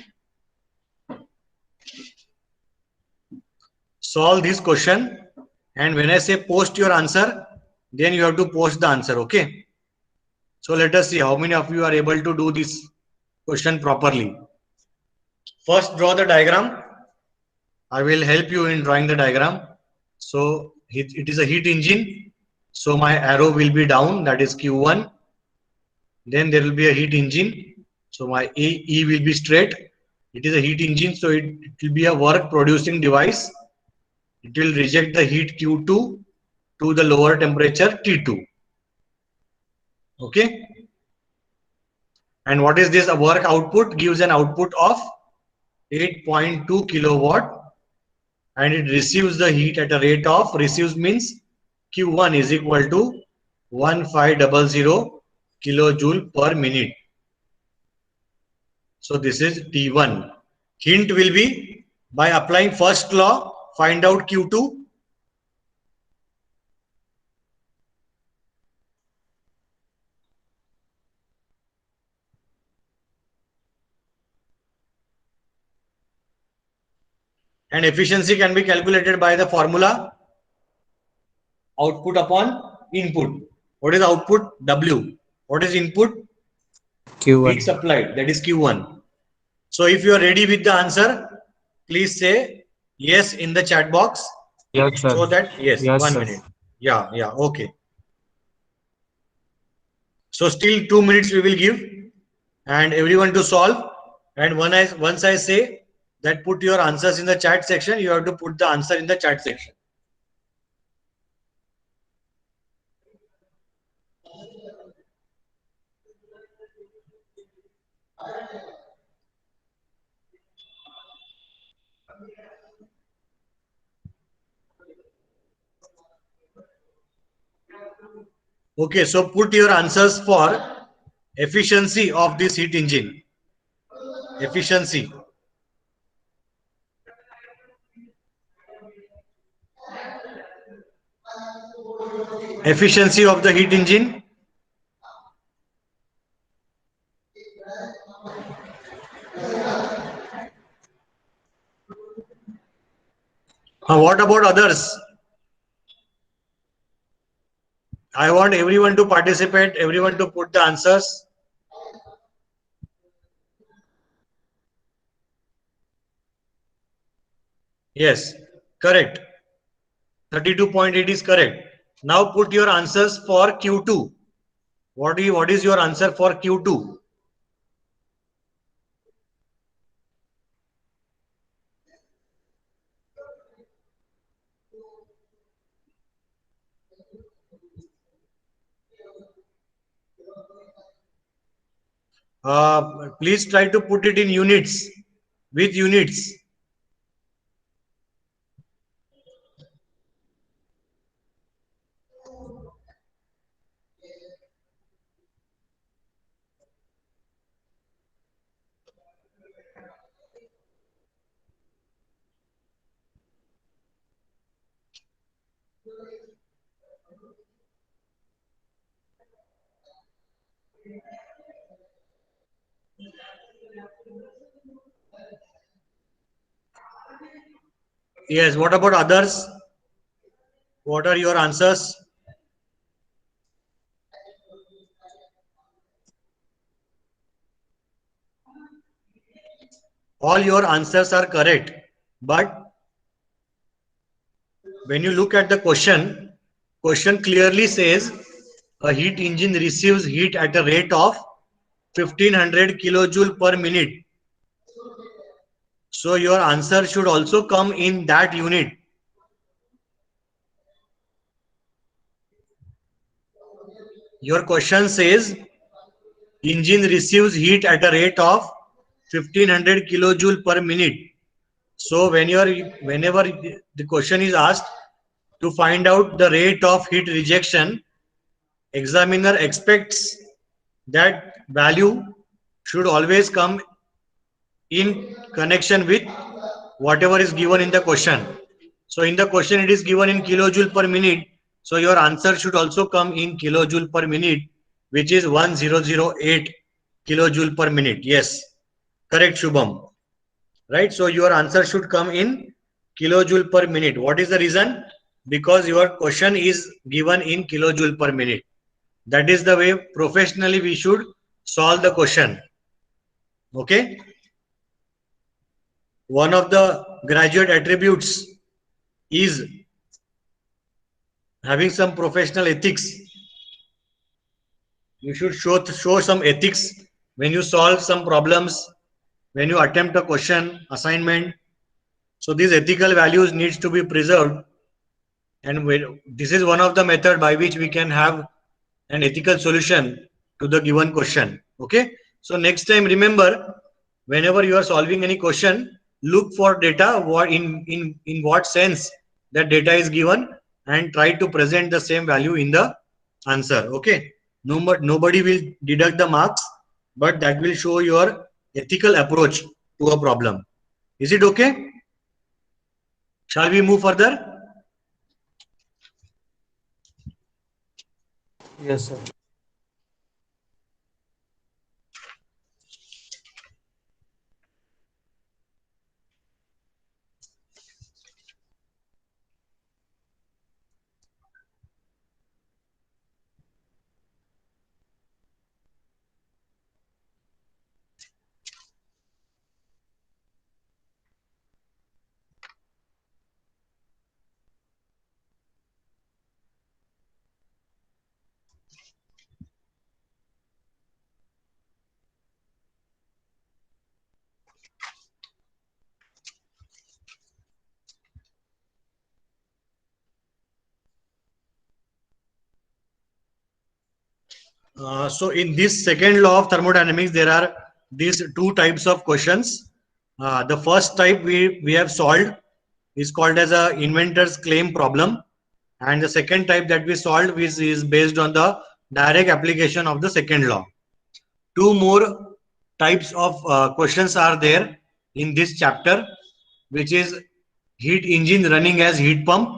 Solve this question, and when I say post your answer, then you have to post the answer. Okay? So let us see how many of you are able to do this question properly. First, draw the diagram. I will help you in drawing the diagram. So it is a heat engine. So my arrow will be down, that is Q1. Then there will be a heat engine. So my E will be straight. It is a heat engine, so it will be a work producing device. It will reject the heat Q2 to the lower temperature T2. Okay. And what is this? A work output gives an output of 8.2 kilowatt, and it receives the heat at a rate of, receives means Q1 is equal to 1500 kilojoule per minute. So this is T1. Hint will be, by applying first law, find out Q2. And efficiency can be calculated by the formula output upon input. What is output? W. What is input? Heat Q1. supplied, that is Q1. So if you are ready with the answer, please say yes in the chat box. Yes, sir. So that, yes, Yes, 1 sir. minute. Yeah, okay. So still 2 minutes we will give, and everyone to solve. And once I say that put your answers in the chat section, you have to put the answer in the chat section. Okay, so put your answers for efficiency of this heat engine. Efficiency. Efficiency of the heat engine. What about others? I want everyone to participate, everyone to put the answers. Yes, correct. 32.8 is correct. Now put your answers for Q2. What is your answer for Q2? Please try to put it in units, with units. Yes, what about others? What are your answers? All your answers are correct, but when you look at the question clearly says a heat engine receives heat at a rate of 1500 kilojoule per minute. So your answer should also come in that unit. Your question says engine receives heat at a rate of 1500 kilojoule per minute. So whenever the question is asked to find out the rate of heat rejection, examiner expects that value should always come in connection with whatever is given in the question. So in the question it is given in kilojoule per minute. So your answer should also come in kilojoule per minute, which is 1008 kilojoule per minute. Yes, correct, Shubham. Right? So your answer should come in kilojoule per minute. What is the reason? Because your question is given in kilojoule per minute. That is the way professionally we should solve the question. Okay? One of the graduate attributes is having some professional ethics. You should show some ethics when you solve some problems, when you attempt a question assignment. So these ethical values needs to be preserved, and this is one of the method by which we can have an ethical solution to the given question. Okay, So next time, remember, whenever you are solving any question, look for data, what in what sense that data is given, and try to present the same value in the answer. Okay, nobody will deduct the marks, but that will show your ethical approach to a problem. Is it okay? Shall we move further? Yes, sir. So in this second law of thermodynamics, there are these two types of questions. The first type we have solved is called as a inventor's claim problem, and the second type that we solved is based on the direct application of the second law. Two more types of questions are there in this chapter, which is heat engine running as heat pump.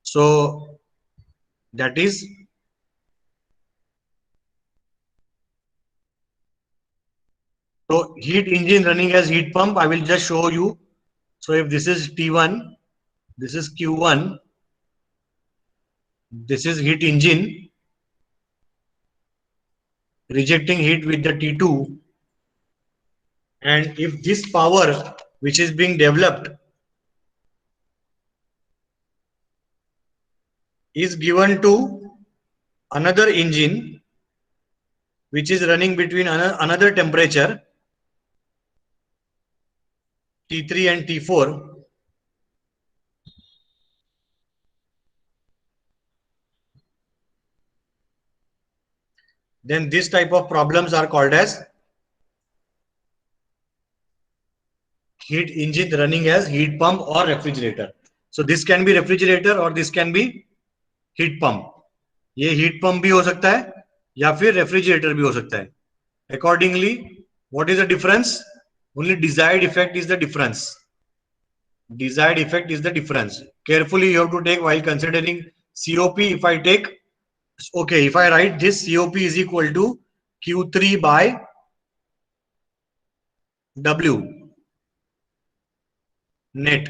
So that is so heat engine running as heat pump. I will just show you. So if this is T1, this is Q1, this is heat engine rejecting heat with the T2, and if this power which is being developed is given to another engine which is running between another temperature T3 and T4, then this type of problems are called as heat engine running as heat pump or refrigerator. So this can be refrigerator or this can be heat pump. ये heat pump भी हो सकता है या फिर refrigerator भी हो सकता है. Accordingly, what is the difference? Only desired effect is the difference. Desired effect is the difference. Carefully you have to take while considering COP. If I take, okay, if I write this COP is equal to Q3 by W net.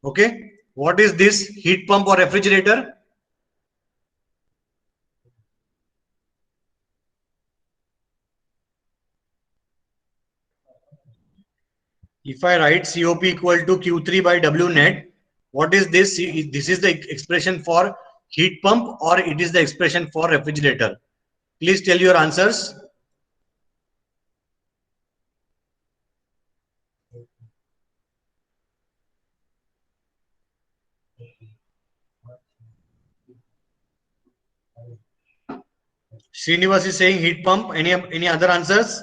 Okay, what is this, heat pump or refrigerator? If I write COP equal to Q3 by W net, what is this? This is the expression for heat pump or it is the expression for refrigerator? Please tell your answers. Srinivas is saying heat pump. Any other answers?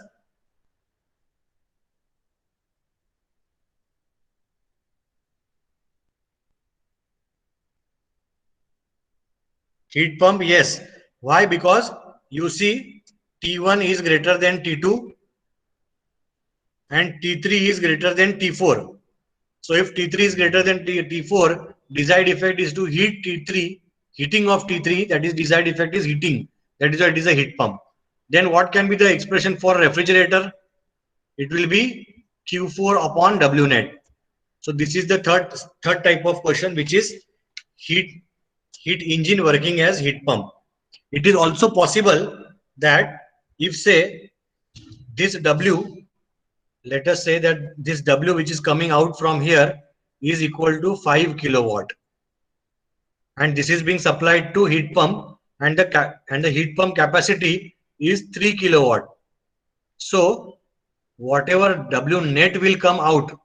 Heat pump, yes. Why? Because you see T1 is greater than T2 and T3 is greater than T4. So if T3 is greater than T4, desired effect is to heat T3, heating of T3, that is desired effect is heating. That is why it is a heat pump. Then what can be the expression for refrigerator? It will be Q4 upon W net. So this is the third type of question, which is heat engine working as heat pump. It is also possible that if say this W, let us say that this W which is coming out from here is equal to 5 kilowatt, and this is being supplied to heat pump, and the heat pump capacity is 3 kilowatt. So whatever W net will come out,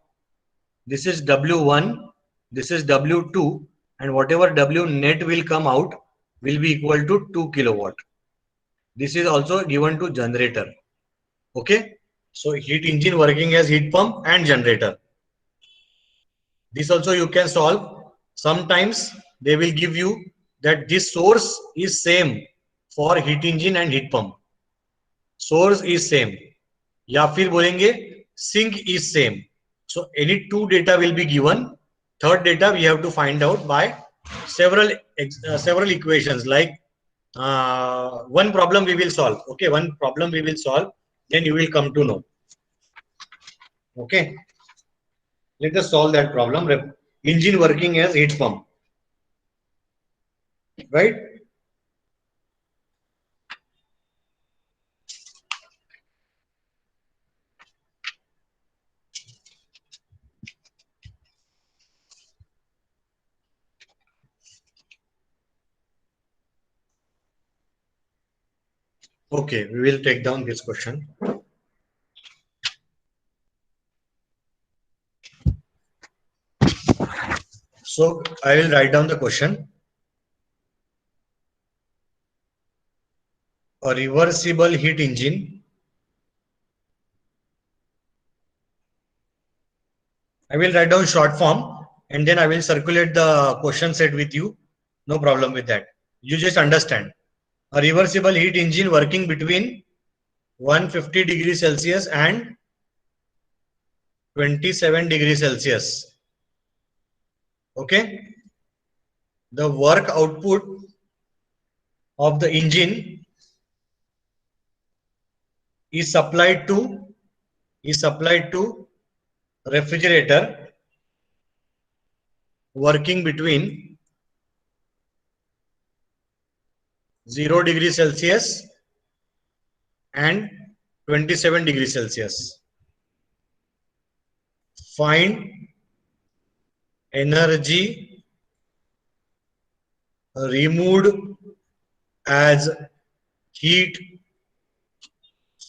this is W1, this is W2, and whatever W net will come out will be equal to 2 kilowatt. This is also given to generator. Okay. So heat engine working as heat pump and generator. This also you can solve. Sometimes they will give you that this source is same for heat engine and heat pump. Source is same. या फिर बोलेंगे sink is same. So any two data will be given. Third data we have to find out by several equations, like one problem we will solve. Okay, one problem we will solve. Then you will come to know. Okay. Let us solve that problem. Engine working as heat pump. Right? Okay, we will take down this question. So I will write down the question. A reversible heat engine. I will write down short form and then I will circulate the question set with you. No problem with that. You just understand. A reversible heat engine working between 150 degrees Celsius and 27 degrees Celsius. Okay. The work output of the engine is supplied to refrigerator working between 0 degrees Celsius and 27 degrees Celsius. Find energy removed as heat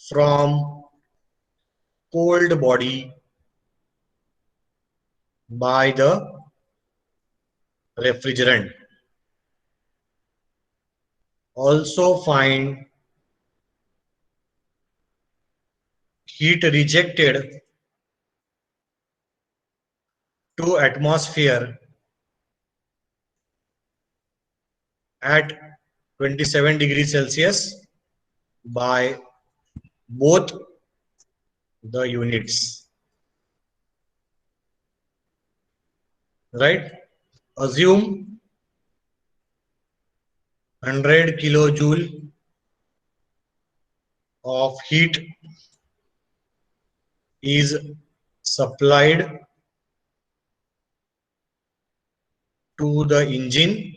from cold body by the refrigerant. Also find heat rejected to atmosphere at 27 degrees Celsius by both the units. Right? Assume 100 kilojoule of heat is supplied to the engine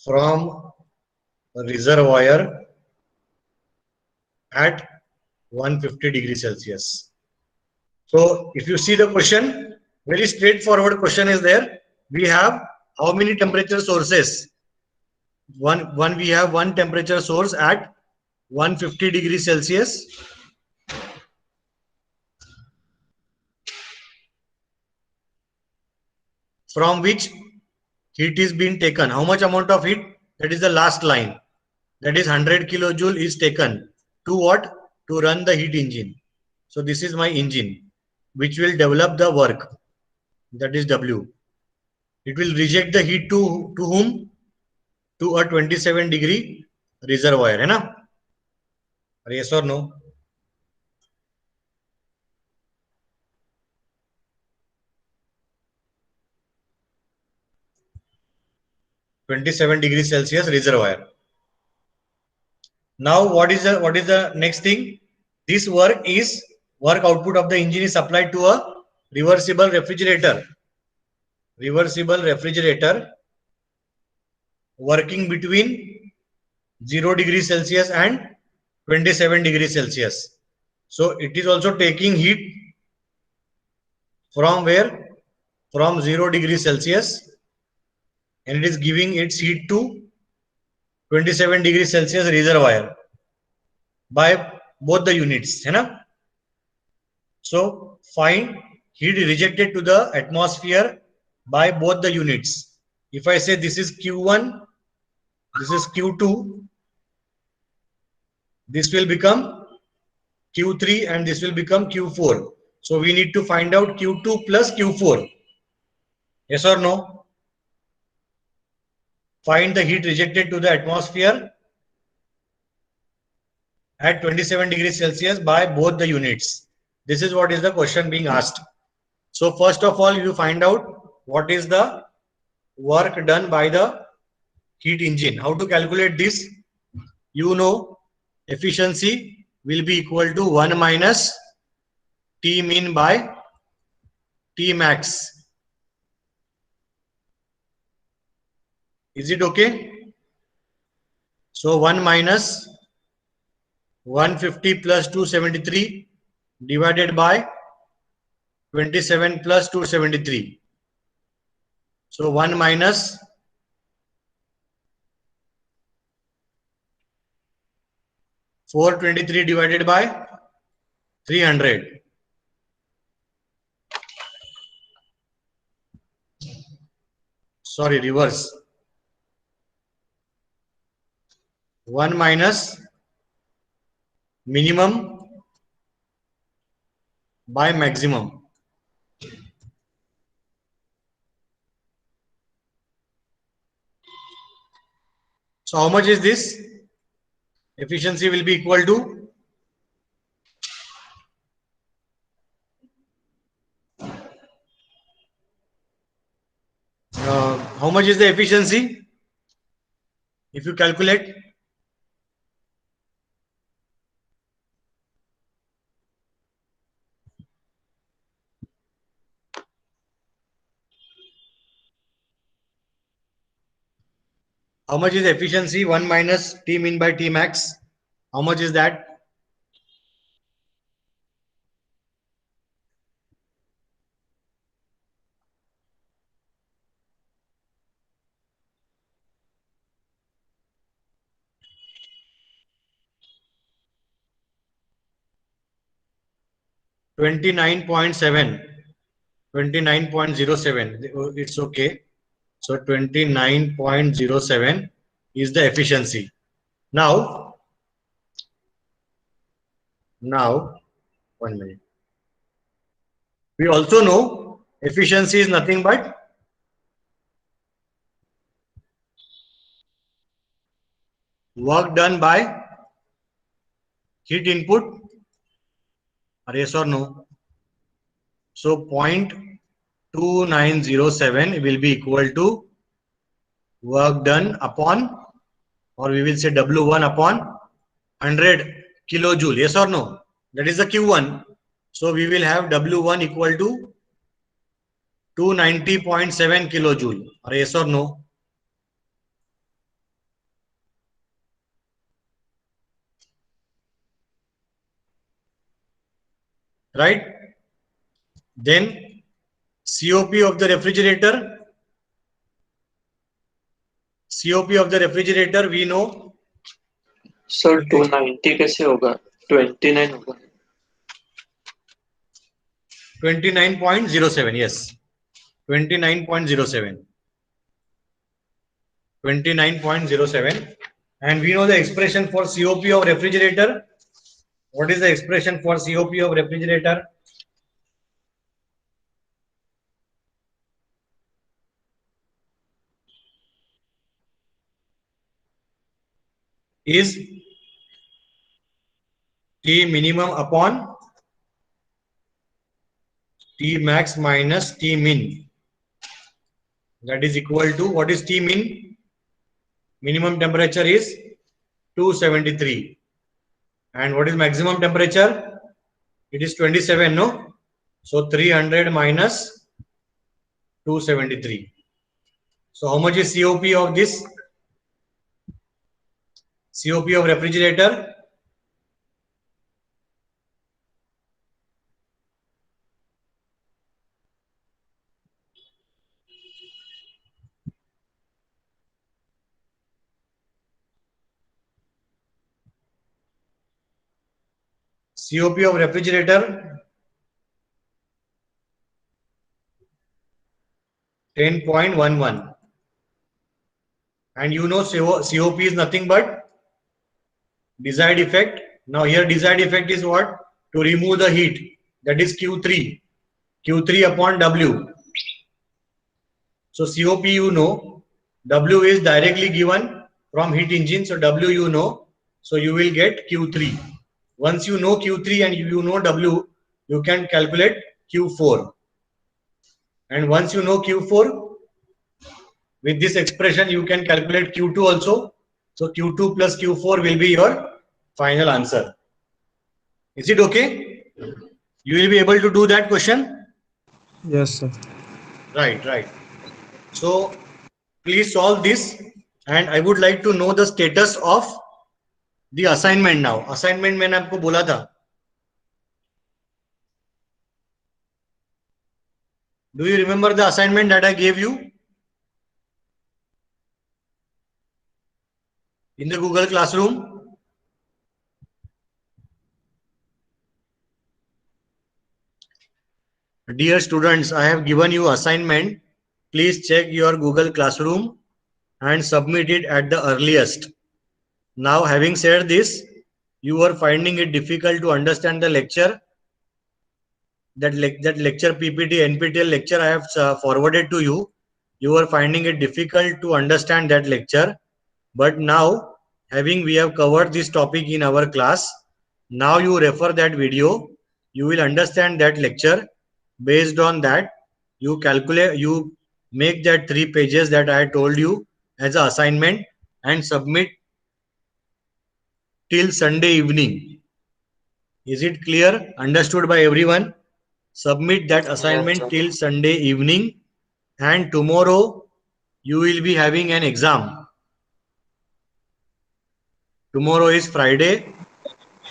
from a reservoir at 150 degrees Celsius. So if you see the question, very straightforward question is there. We have how many temperature sources? We have one temperature source at 150 degrees Celsius. From which heat is being taken. How much amount of heat? That is the last line. That is 100 kilojoule is taken. To what? To run the heat engine. So this is my engine, which will develop the work. That is W. It will reject the heat to whom? To a 27 degree reservoir. है ना? Yes or no? (27 degrees Celsius) reservoir. Now what is the next thing? This work output of the engine is supplied to a reversible refrigerator. Reversible refrigerator working between 0 degrees Celsius and 27 degrees Celsius. So it is also taking heat from where? From 0 degrees Celsius, and it is giving its heat to 27 degrees Celsius reservoir by both the units. है ना? So find heat rejected to the atmosphere by both the units. If I say this is Q1 This is Q2. This will become Q3 and this will become Q4. So we need to find out Q2 plus Q4. Yes or no? Find the heat rejected to the atmosphere at 27 degrees Celsius by both the units. This is what is the question being asked. So first of all, you find out what is the work done by the heat engine. How to calculate this? You know, efficiency will be equal to 1 minus T min by T max. Is it okay? So 1 minus 150 plus 273 divided by 27 plus 273. So 1 minus 423 divided by 300. Sorry, reverse. 1 minus minimum by maximum. So how much is this? Efficiency will be equal to how much is the efficiency? If you calculate, how much is the efficiency? 1 minus T min by T max. How much is that? $29.7. 29.07. It's okay. So 29.07 is the efficiency. Now 1 minute. We also know efficiency is nothing but work done by heat input. Yes or no? So 0.2907 will be equal to work done upon, or we will say W1 upon 100 kilojoule. Yes or no? That is the Q1. So we will have W1 equal to 290.7 kilojoule. Yes or no? Right? Then COP of the refrigerator. COP of the refrigerator we know. Sir 290 कैसे होगा? 29 होगा. 29.07. Yes. 29.07. 29.07. And we know the expression for COP of refrigerator. What is the expression for COP of refrigerator? Is T minimum upon T max minus T min. That is equal to, what is T min? Minimum temperature is 273. And what is maximum temperature? It is 27, no? So 300 minus 273. So how much is COP of this? COP of refrigerator? COP of refrigerator 10.11. and you know COP is nothing but desired effect. Now here desired effect is what? To remove the heat, that is Q3. Q3 upon W. So COP you know, W is directly given from heat engine, so W you know, so you will get Q3. Once you know Q3 and you know W, you can calculate Q4. And once you know Q4, with this expression you can calculate Q2 also. So Q2 plus Q4 will be your final answer. Is it okay? You will be able to do that question? Yes, sir. Right. So please solve this, and I would like to know the status of the assignment now. Assignment मैंने आपको बोला था. Do you remember the assignment that I gave you in the Google Classroom? Dear students, I have given you assignment. Please check your Google Classroom and submit it at the earliest. Now, having said this, you are finding it difficult to understand the lecture. That lecture PPT NPTEL lecture I have forwarded to you. You are finding it difficult to understand that lecture. But now, we have covered this topic in our class. Now you refer that video. You will understand that lecture. Based on that, you make that 3 pages that I told you as an assignment and submit till Sunday evening. Is it clear? Understood by everyone? Submit that assignment till Sunday evening, and tomorrow you will be having an exam. Tomorrow is Friday.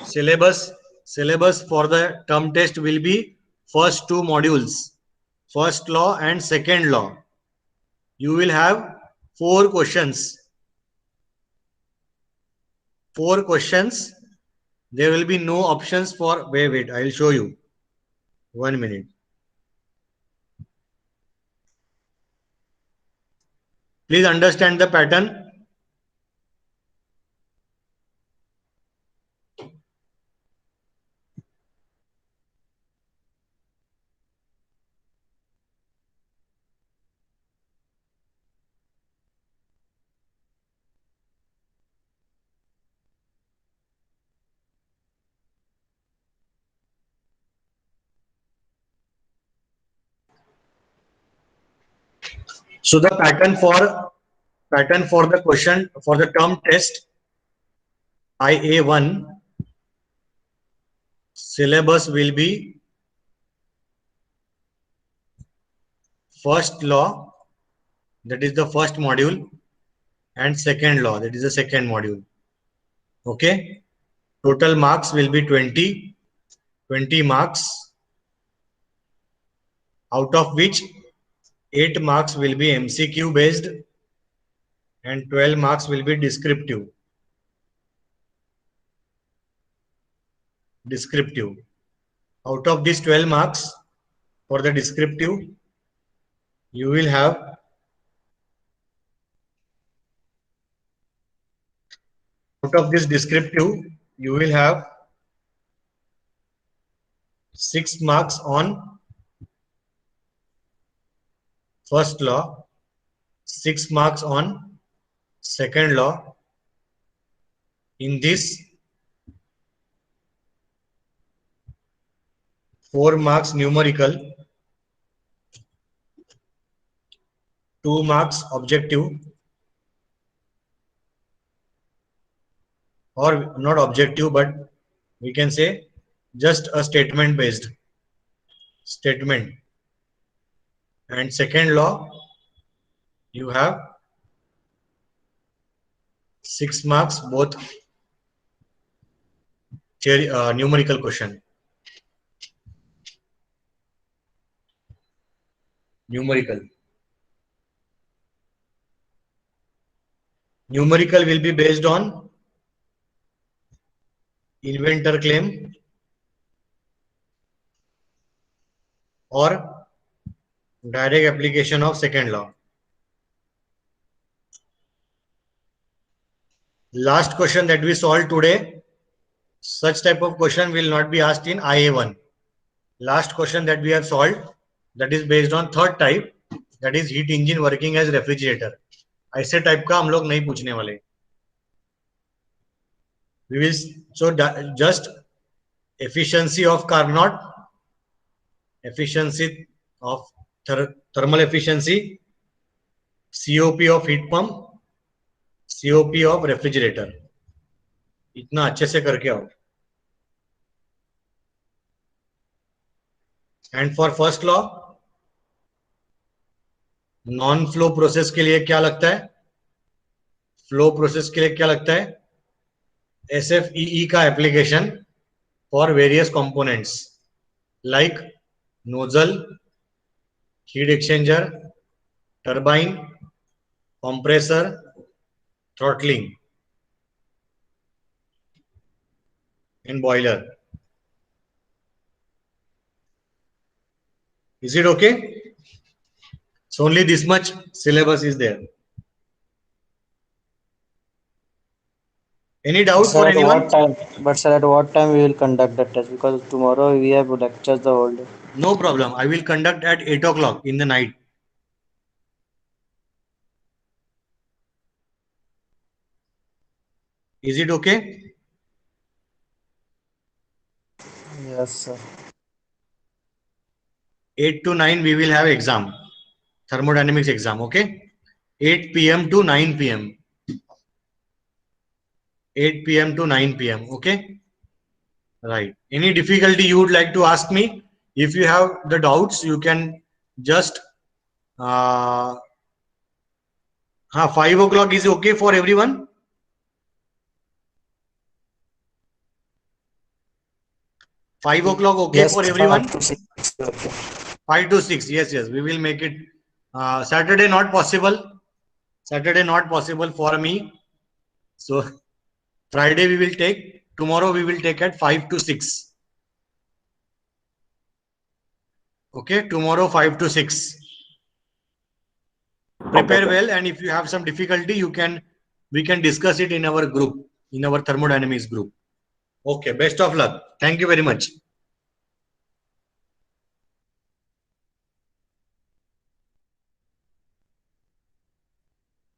Syllabus for the term test will be first 2 modules, first law and second law. You will have 4 questions. 4 questions. There will be no options for wait. I will show you. 1 minute. Please understand the pattern. So the pattern for the question for the term test IA1 syllabus will be first law, that is the first module, and second law, that is the second module. Okay, total marks will be 20 marks, out of which 8 marks will be MCQ based and 12 marks will be descriptive. Out of these 12 marks for the descriptive, you will have out of this descriptive, you will have 6 marks on first law, 6 marks on second law. In this, 4 marks numerical, 2 marks objective, or not objective, but we can say just a statement based statement. And second law, you have 6 marks, both numerical question. Numerical will be based on inventor claim or direct application of second law. last question that we solved today, such type of question will not be asked in IA1. Last question that we have solved, that is based on third type, that is heat engine working as refrigerator. ऐसे type का हम लोग नहीं पूछने वाले. We will so just efficiency of Carnot, efficiency of thermal efficiency, COP of heat pump, COP of refrigerator. इतना अच्छे से करके आओ. And for first law, non flow process के लिए क्या लगता है? फ्लो प्रोसेस के लिए क्या लगता है? SFEE का application for various components like nozzle, heat exchanger, turbine, compressor, throttling and boiler. Is it okay? So only this much syllabus is there. Any doubt for Sir, at anyone? what time? But sir, at what time we will conduct the test? Because tomorrow we have lectures the whole day. No problem. I will conduct at 8 o'clock in the night. Is it okay? Yes, sir. 8 to 9 we will have exam. Thermodynamics exam. Okay. 8 p.m. to 9 p.m. 8 p.m. to 9 p.m. Okay. Right. Any difficulty you would like to ask me? If you have the doubts, you can just 5 o'clock is okay for everyone. 5 o'clock okay Yes, for everyone. 5 to 6. Okay. 5 to 6. Yes, yes. We will make it. Saturday not possible. Saturday not possible for me. So Friday we will take. Tomorrow we will take at 5 to 6. Okay. Tomorrow 5 to 6. Prepare Okay. well, and if you have some difficulty, we can discuss it in our group, in our thermodynamics group. Okay. Best of luck. Thank you very much.